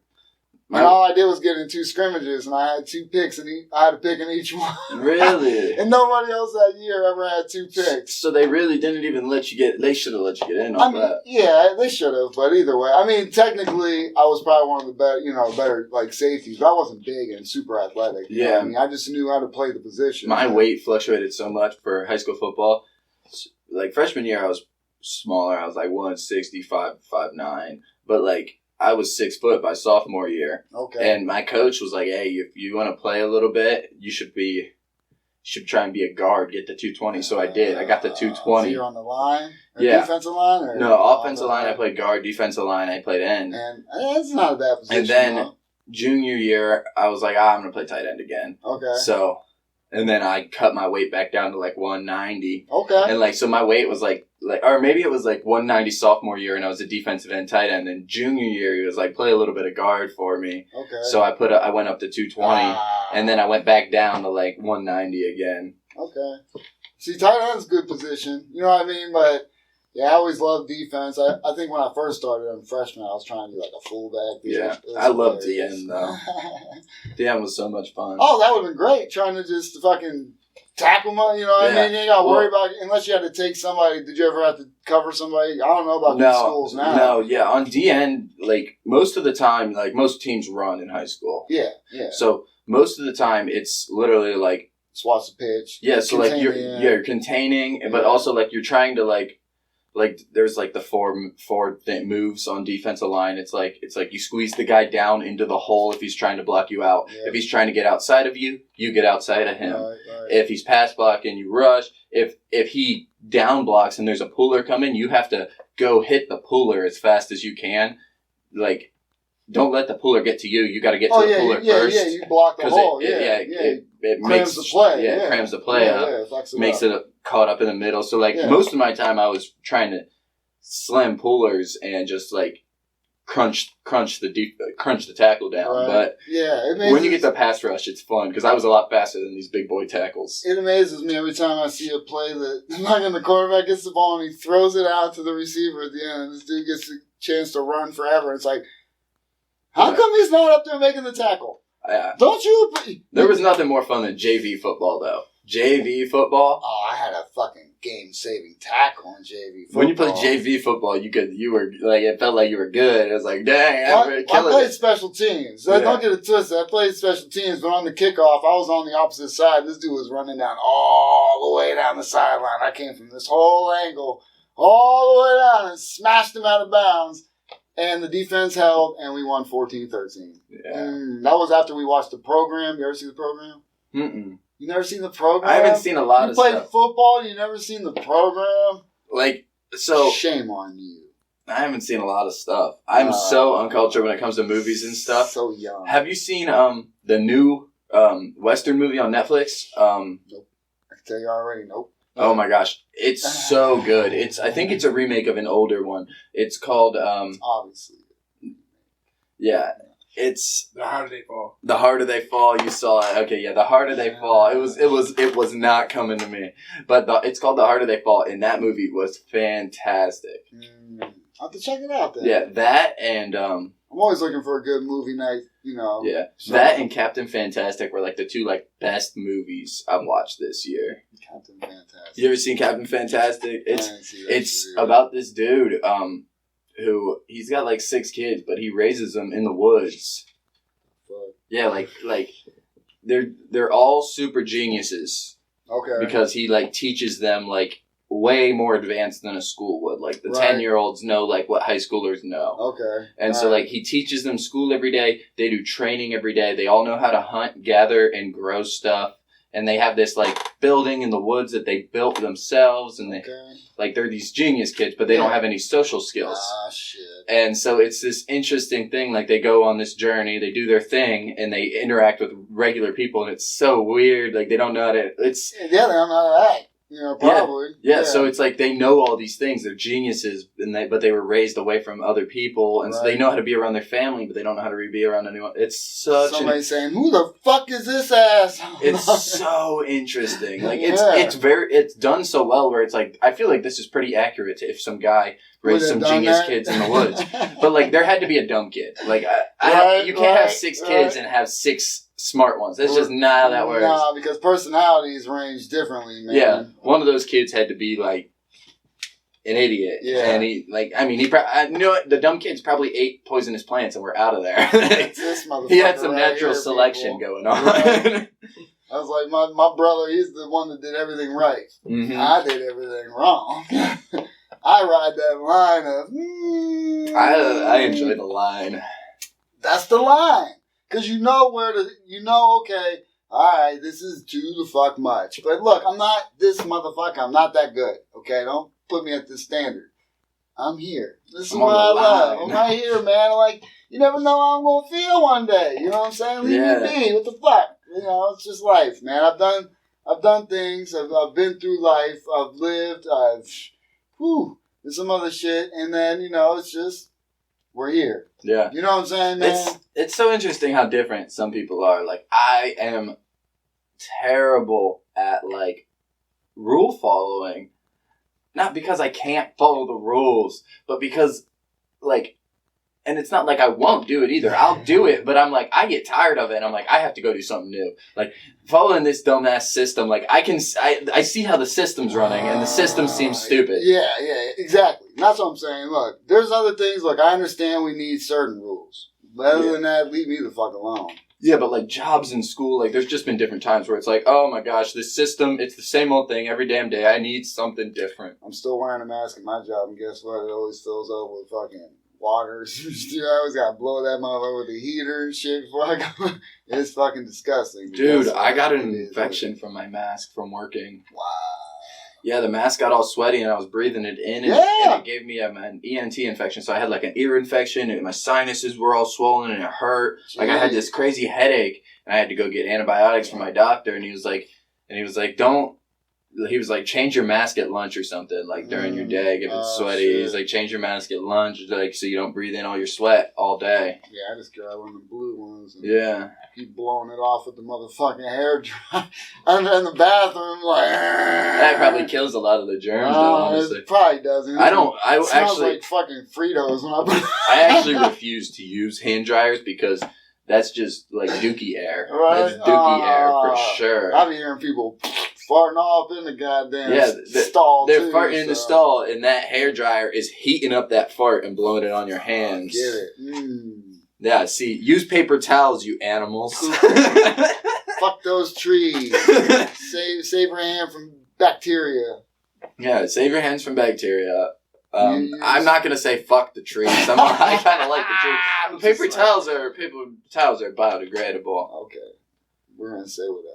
And all I did was get in 2 scrimmages, and I had 2 picks, and I had to pick in each one. Really? And nobody else that year ever had 2 picks. So they really didn't even let you get. They should have let you get in on that. Yeah, they should have. But either way, I mean, technically, I was probably one of the better like safeties. But I wasn't big and super athletic. You know what I mean, I just knew how to play the position. My weight fluctuated so much for high school football. Like freshman year, I was smaller. I was like 165, 5'9". But like I was 6 foot by sophomore year. Okay. And my coach was like, "Hey, if you want to play a little bit, you should try and be a guard. Get the 220." So I did. I got the 220. So you're on the line? Or yeah. Defensive line? Or no, offensive line. I played guard. Defensive line. I played end. And that's not a bad position. And then junior year, I was like, I'm gonna play tight end again. Okay. So, and then I cut my weight back down to like 190. Okay. And like, so my weight was like, or maybe it was like 190 sophomore year, and I was a defensive end tight end. And junior year, he was like, play a little bit of guard for me. Okay. So I went up to 220, and then I went back down to like 190 again. Okay. See, tight end's a good position. You know what I mean? But yeah, I always loved defense. I think when I first started as a freshman, I was trying to be like a fullback. Yeah, I loved DN though. DN was so much fun. Oh, that would have been great. Trying to just fucking tackle them, you know what I mean? You ain't got to worry about it unless you had to take somebody. Did you ever have to cover somebody? I don't know about these schools now. No, yeah. On DN, like most of the time, like most teams run in high school. Yeah, yeah. So most of the time, it's literally like just watch the pitch. Yeah, so like you're containing, but also like you're trying to like there's like the four moves on defensive line. It's like you squeeze the guy down into the hole if he's trying to block you out. Yeah. If he's trying to get outside of you, you get outside of him. Right. If he's pass blocking, you rush. If he down blocks and there's a puller coming, you have to go hit the puller as fast as you can. Like, don't let the puller get to you. You got to get to the puller first. Yeah, you block the hole. It crams the play. Yeah, crams the play up. Makes it caught up in the middle. So, like, most of my time I was trying to slam pullers and just, like, crunch the tackle down. Right. But when you get the pass rush, it's fun because I was a lot faster than these big boy tackles. It amazes me every time I see a play that the quarterback gets the ball and he throws it out to the receiver at the end. And this dude gets a chance to run forever. It's like, how come he's not up there making the tackle? Don't you? There was nothing more fun than JV football, though. JV football. Oh, I had a fucking game-saving tackle in JV football. When you played JV football, you were like, it felt like you were good. It was like, dang, I played special teams. Don't get it twisted. I played special teams, but on the kickoff, I was on the opposite side. This dude was running down all the way down the sideline. I came from this whole angle all the way down and smashed him out of bounds. And the defense held, and we won 14-13. Yeah. That was after we watched the program. You ever see the program? Mm-mm. You never seen the program? I haven't seen a lot of stuff. You played football, you never seen the program? Like, so... Shame on you. I haven't seen a lot of stuff. I'm so uncultured when it comes to movies and stuff. So young. Have you seen the new Western movie on Netflix? Nope. I can tell you already, nope. Oh my gosh, it's so good. I think it's a remake of an older one. It's called obviously. Yeah, it's The Harder They Fall. The Harder They Fall. You saw it. Okay, yeah, The Harder They Fall. It was not coming to me, but it's called The Harder They Fall, and that movie was fantastic. I'll have to check it out then. Yeah, that and I'm always looking for a good movie night, you know. Yeah, that and Captain Fantastic were like the two like best movies I've watched this year. Captain Fantastic. You ever seen Captain Fantastic? It's about this dude who he's got like 6 kids, but he raises them in the woods. Fuck. Yeah, like they're all super geniuses. Okay. Because he like teaches them like way more advanced than a school would. Like the 10-year-olds know like what high schoolers know. Okay. And so like he teaches them school every day. They do training every day. They all know how to hunt, gather, and grow stuff. And they have this like building in the woods that they built themselves, and they're these genius kids, but they don't have any social skills. Ah, shit. And so it's this interesting thing. Like they go on this journey, they do their thing, and they interact with regular people, and it's so weird. Like they don't know how to. They don't know how to act. You know, probably. Yeah, so it's like they know all these things. They're geniuses, but they were raised away from other people, and so they know how to be around their family, but they don't know how to be around anyone. It's such somebody saying, "Who the fuck is this ass?" It's so interesting. Like it's done so well where it's like I feel like this is pretty accurate to if some guy raised some genius kids in the woods, but like there had to be a dumb kid. Like you can't have 6 kids and have 6 smart ones. That's just not how that works. Nah, because personalities range differently, man. Yeah, one of those kids had to be like an idiot. Yeah, and he you know what? The dumb kids probably ate poisonous plants and were out of there. This motherfucker he had some right natural here, selection people. going on. Right. I was like, my brother, he's the one that did everything right. Mm-hmm. I did everything wrong. I ride that line of. I enjoy the line. That's the line. Because you know okay, alright, this is too the fuck much. But look, I'm not this motherfucker. I'm not that good. Okay, don't put me at this standard. I'm here. This is what I love. I'm right here, man. Like, you never know how I'm going to feel one day. You know what I'm saying? Leave me be. What the fuck? You know, it's just life, man. I've done things. I've been through life. I've lived. There's some other shit. And then, you know, it's just, we're here. Yeah. You know what I'm saying, man? It's so interesting how different some people are. Like, I am terrible at, like, rule following. Not because I can't follow the rules, but because, like, and it's not like I won't do it either. I'll do it, but I'm like, I get tired of it, and I'm like, I have to go do something new. Like, following this dumbass system, like, I see how the system's running, and the system seems stupid. Yeah, exactly. That's what I'm saying. Look, there's other things. Look, I understand we need certain rules. But other than that, leave me the fuck alone. Yeah, but like jobs in school, like there's just been different times where it's like, oh my gosh, this system, it's the same old thing every damn day. I need something different. I'm still wearing a mask in my job, and guess what? It always fills up with fucking water. I always got to blow that motherfucker with the heater and shit before I go. It's fucking disgusting. Dude, I got an infection from my mask from working. Wow. Yeah, the mask got all sweaty and I was breathing it in and it gave me an ENT infection. So I had like an ear infection and my sinuses were all swollen and it hurt. Jeez. Like I had this crazy headache and I had to go get antibiotics from my doctor and he was like, change your mask at lunch or something, like during your day if it's sweaty. Shit. He's like, change your mask at lunch, like so you don't breathe in all your sweat all day. Yeah, I just grab one of the blue ones and keep blowing it off with the motherfucking hair dryer. I'm in the bathroom like that probably kills a lot of the germs though, honestly. It probably doesn't. It smells like fucking Fritos when I put I actually refuse to use hand dryers because that's just like dookie air. Right? That's dookie air for sure. I've been hearing people farting off in the goddamn stall. They're farting in the stall, and that hairdryer is heating up that fart and blowing it on your hands. Get it. Yeah, see, use paper towels, you animals. Fuck those trees. Save your hand from bacteria. Yeah, save your hands from bacteria. I'm not gonna say fuck the trees. I kind of like the trees. Paper towels are biodegradable. Okay, we're gonna say whatever.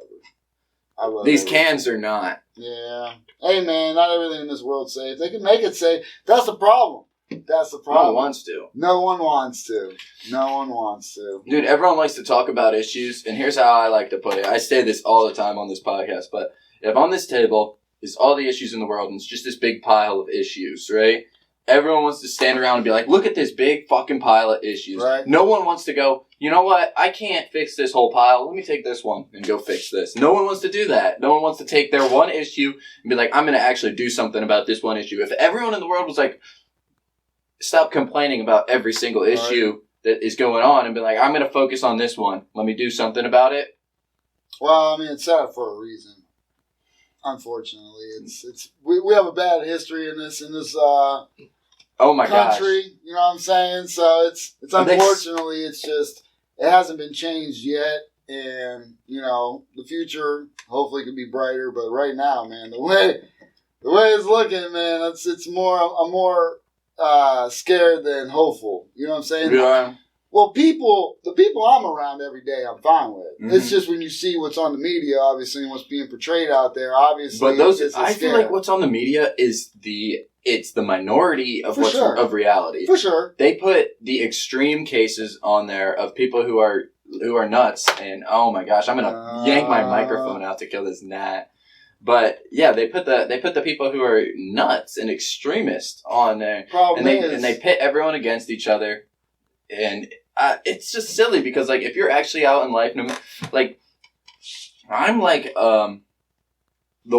I love these cans are not. Yeah. Hey man, not everything in this world's safe. They can make it safe. That's the problem. That's the problem. No one wants to. No one wants to. No one wants to. Dude, everyone likes to talk about issues, and here's how I like to put it. I say this all the time on this podcast, but if on this table is all the issues in the world, and it's just this big pile of issues, right? Everyone wants to stand around and be like, look at this big fucking pile of issues. Right. No one wants to go, you know what? I can't fix this whole pile. Let me take this one and go fix this. No one wants to do that. No one wants to take their one issue and be like, I'm going to actually do something about this one issue. If everyone in the world was like, stop complaining about every single issue that is going on and be like, I'm going to focus on this one. Let me do something about it. Well, I mean, it's set up for a reason. Unfortunately, we have a bad history in this oh my country. Gosh. You know what I'm saying? So it's unfortunately it's just it hasn't been changed yet, and you know the future hopefully could be brighter. But right now, man, the way it's looking, man, I'm more scared than hopeful. You know what I'm saying? Yeah. Well, the people I'm around every day, I'm fine with. Mm-hmm. It's just when you see what's on the media, obviously, and what's being portrayed out there, obviously. But I feel like what's on the media is the minority of of reality. For sure. They put the extreme cases on there of people who are nuts, and oh my gosh, I'm gonna yank my microphone out to kill this gnat. But yeah, they put the people who are nuts and extremists on there, and they pit everyone against each other, and it's just silly because like if you're actually out in life, like I'm like the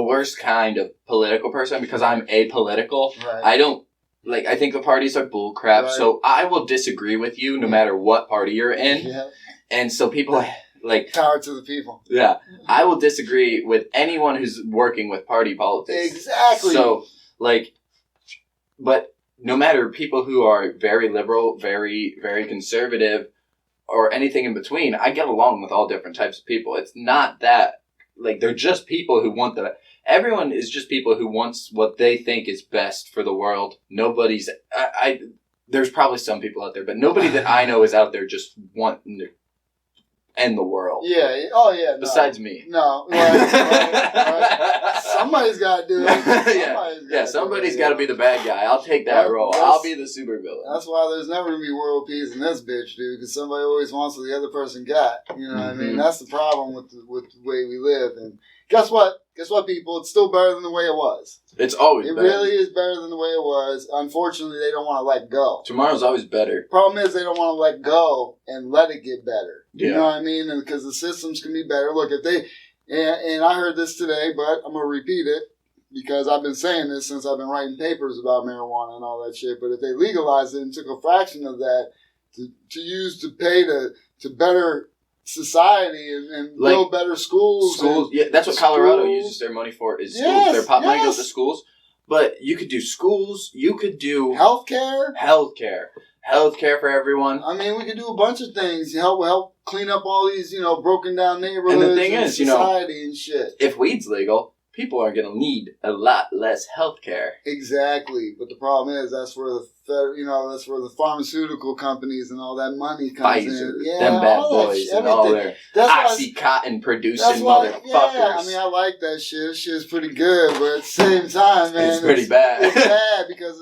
worst kind of political person because I'm apolitical. Right. I don't like. I think the parties are bullcrap, Right. so I will disagree with you no matter what party you're in, and so people. Like power to the people. Yeah, I will disagree with anyone who's working with party politics. Exactly. So, like, but no matter people who are very liberal, very, very conservative, or anything in between, I get along with all different types of people. It's not that, like, they're just people who want everyone is just people who wants what they think is best for the world. Nobody's, there's probably some people out there, but nobody that I know is out there just wanting to end the world. Yeah. Oh, yeah. Besides me. No. Right. Somebody's got to do it. Somebody's got to be the bad guy. I'll take that role. I'll be the supervillain. That's why there's never going to be world peace in this bitch, dude, because somebody always wants what the other person got. You know what I mean? That's the problem with the way we live. And guess what? People? It's still better than the way it was. It's always better. It really is better than the way it was. Unfortunately, they don't want to let go. Tomorrow's always better. Problem is, they don't want to let go and let it get better. Yeah. You know what I mean? And because the systems can be better. Look, if they, and I heard this today, but I'm going to repeat it because I've been saying this since I've been writing papers about marijuana and all that shit. But if they legalized it and took a fraction of that to use to pay to better society and like, build better schools. Yeah, that's what Colorado uses their money for is schools. Their pot money goes to schools. But you could do schools. You could do healthcare for everyone. I mean, we could do a bunch of things. Help clean up all these, broken down neighborhoods. And the thing is, society and shit. If weed's legal, people are going to need a lot less healthcare. Exactly, but the problem is that's where the pharmaceutical companies and all that money comes Pfizer, in. Yeah, them bad boys and all their Oxycontin producing motherfuckers. Yeah, I mean, I like that shit. That shit's pretty good, but at the same time, man, it's pretty bad. It's bad because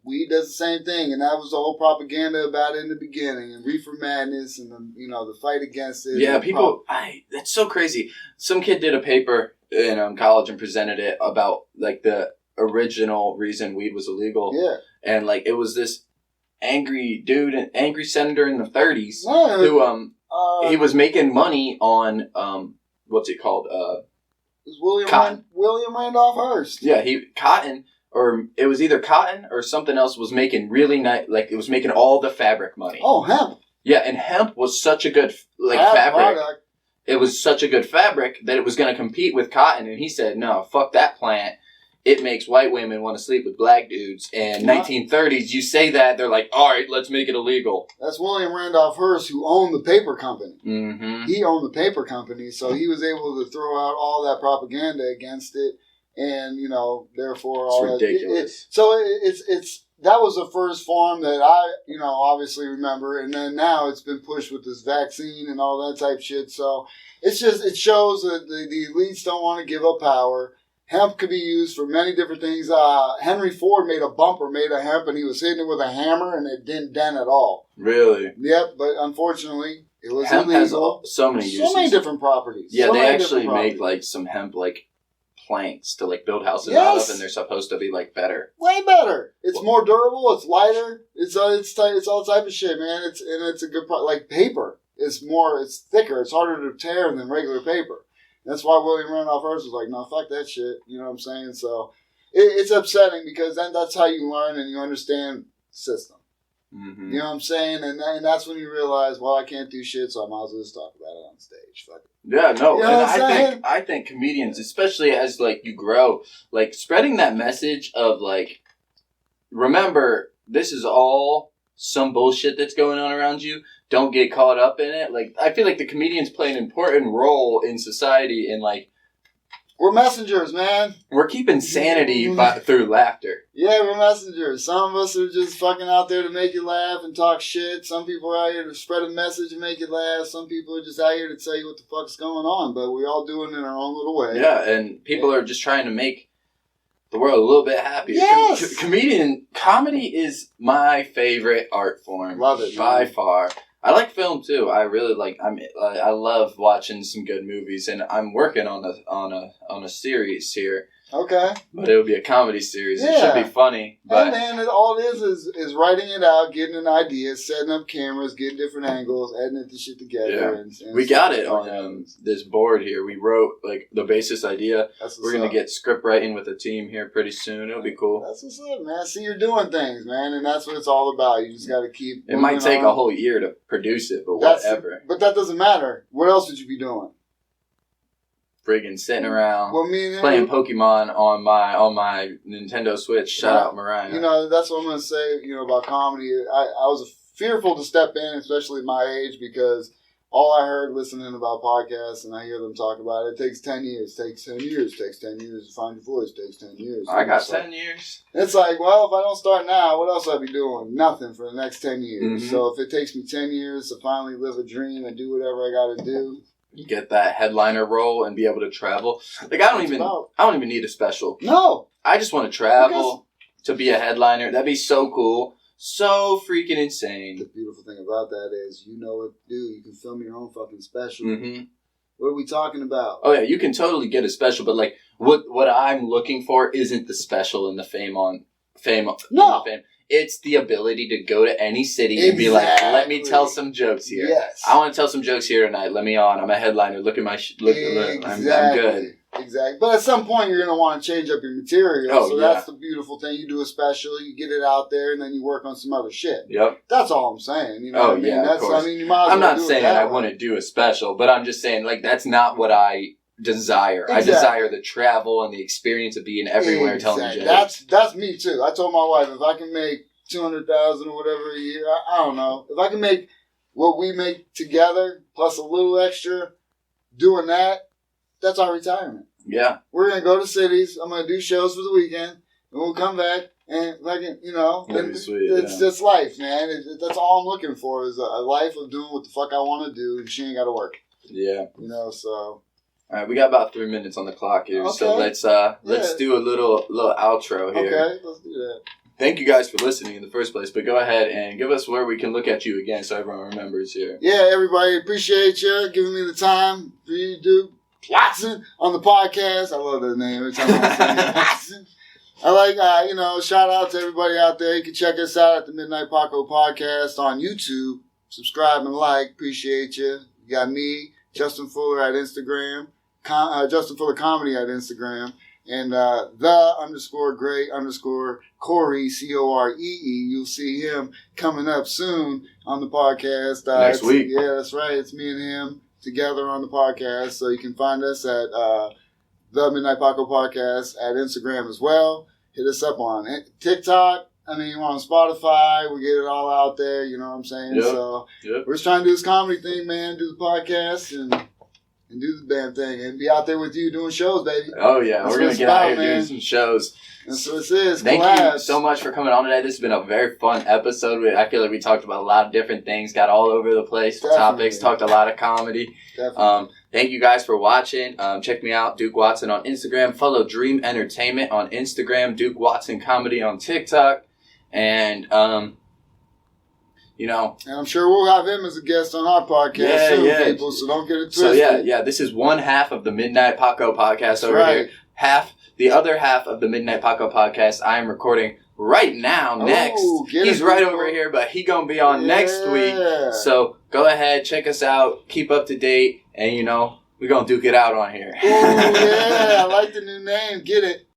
weed does the same thing, and that was the whole propaganda about it in the beginning, and reefer madness, and the fight against it. Yeah, people. That's so crazy. Some kid did a paper in college and presented it about like the original reason weed was illegal. Yeah. And like it was this angry dude, an angry senator in the 30s who he was making money on what's it called? William Randolph Hearst. Yeah, cotton, or it was either cotton or something else was making really nice, like it was making all the fabric money. Oh, hemp. Yeah, and hemp was such a good fabric. Product. It was such a good fabric that it was going to compete with cotton, and he said, "No, fuck that plant. It makes white women want to sleep with black dudes." And 1930s, you say that, they're like, all right, let's make it illegal. That's William Randolph Hearst, who owned the paper company. Mm-hmm. He owned the paper company, so he was able to throw out all that propaganda against it, and, therefore all it's ridiculous. It's that was the first form that I, obviously remember, and then now it's been pushed with this vaccine and all that type shit, so it shows that the elites don't want to give up power. Hemp could be used for many different things. Henry Ford made a bumper made of hemp, and he was hitting it with a hammer, and it didn't dent at all. Really? Yep, but unfortunately, it was hemp illegal. Has so many uses. So many different properties. Yeah, they actually make like some hemp planks to build houses out of, and they're supposed to be better. Way better. It's more durable. It's lighter. It's all type of shit, man. It's a good like paper. It's thicker. It's harder to tear than regular paper. That's why William Randolph Hearst was like, no, fuck that shit. You know what I'm saying? So it's upsetting because then that's how you learn and you understand the system. Mm-hmm. You know what I'm saying? And that's when you realize, well, I can't do shit, so I might as well just talk about it on stage. Fuck it. Yeah, no, you know and I think comedians, especially as you grow, spreading that message of remember, this is all some bullshit that's going on around you. Don't get caught up in it. I feel like the comedians play an important role in society, and we're messengers, man. We're keeping sanity through laughter. Yeah, we're messengers. Some of us are just fucking out there to make you laugh and talk shit. Some people are out here to spread a message and make you laugh. Some people are just out here to tell you what the fuck's going on. But we all do it in our own little way. Yeah, and people are just trying to make the world a little bit happier. Yes! Comedy is my favorite art form. Love it, by far. I like film too. I really like. I love watching some good movies, and I'm working on a series here. Okay. But it would be a comedy series. Yeah. It should be funny. But hey man, all it is writing it out, getting an idea, setting up cameras, getting different angles, editing the shit together. Yeah. And we got it on this board here. We wrote like the basis idea. We're gonna get script writing with a team here pretty soon. It'll be cool. That's what's up, man. See, you're doing things, man, and that's what it's all about. You just got to keep. It might take a whole year to produce it, but whatever. But that doesn't matter. What else would you be doing? Friggin' sitting around playing Pokemon on my Nintendo Switch. Shout out Mariah. You know, that's what I'm gonna say. You know about comedy. I was fearful to step in, especially at my age, because all I heard listening about podcasts and I hear them talk about it. It takes 10 years. Takes 10 years. Takes 10 years to find your voice. Takes 10 years. I got 10 years. It's like, well, if I don't start now, what else will I be doing? Nothing for the next 10 years. Mm-hmm. So if it takes me 10 years to finally live a dream and do whatever I got to do. You get that headliner role and be able to travel. Like I don't even need a special. No. I just want to travel to be a headliner. That'd be so cool. So freaking insane. The beautiful thing about that is you know what to do. You can film your own fucking special. Mm-hmm. What are we talking about? Oh yeah, you can totally get a special, but like what I'm looking for isn't the special and the fame. No. It's the ability to go to any city and be like, let me tell some jokes here. Yes. I want to tell some jokes here tonight. Let me on. I'm a headliner. Look at my look. I'm good. Exactly. But at some point, you're going to want to change up your material. Oh, so that's the beautiful thing. You do a special, you get it out there, and then you work on some other shit. Yep. That's all I'm saying. You know what I mean? Yeah, of course. you might as well I'm not do saying I want to do a special, but I'm just saying, like, that's not what I desire. Exactly. I desire the travel and the experience of being everywhere telling jokes. That's me, too. I told my wife, if I can make $200,000 or whatever a year, I don't know. If I can make what we make together, plus a little extra, doing that, that's our retirement. Yeah. We're going to go to cities. I'm going to do shows for the weekend. And we'll come back. And, like, you know, it's just life, man. That's all I'm looking for is a life of doing what the fuck I want to do. And she ain't got to work. Yeah. You know, so. All right, we got about 3 minutes on the clock here. Okay. So let's do a little outro here. Okay, let's do that. Thank you guys for listening in the first place, but go ahead and give us where we can look at you again so everyone remembers here. Yeah, everybody, appreciate you giving me the time for you to do Watson on the podcast. I love that name. Every time I say it, Watson. I like, shout out to everybody out there. You can check us out at the Midnight Paco Podcast on YouTube. Subscribe and like. Appreciate you. You got me, Justin Fuller at Instagram, Justin Fuller Comedy at Instagram. And _great_Corey, COREE. You'll see him coming up soon on the podcast. Next week. Yeah, that's right. It's me and him together on the podcast. So you can find us at the Midnight Paco Podcast at Instagram as well. Hit us up on TikTok. We're on Spotify. We get it all out there. You know what I'm saying? Yep. So we're just trying to do this comedy thing, man. Do the podcast and do the damn thing and be out there with you doing shows, baby. Oh, yeah. We're going to get out here doing some shows. That's what this is. Thank you so much for coming on today. This has been a very fun episode. I feel like we talked about a lot of different things, got all over the place, topics, talked a lot of comedy. Definitely. Thank you guys for watching. Check me out, Duke Watson on Instagram. Follow Dream Entertainment on Instagram, Duke Watson Comedy on TikTok. And, and I'm sure we'll have him as a guest on our podcast soon, people, so don't get it twisted. So, this is one half of the Midnight Paco podcast over here. The other half of the Midnight Paco podcast I am recording right now, next. He's right over here, but he going to be on next week. So, go ahead, check us out, keep up to date, and, we're going to duke it out on here. Oh, yeah, I like the new name. Get it.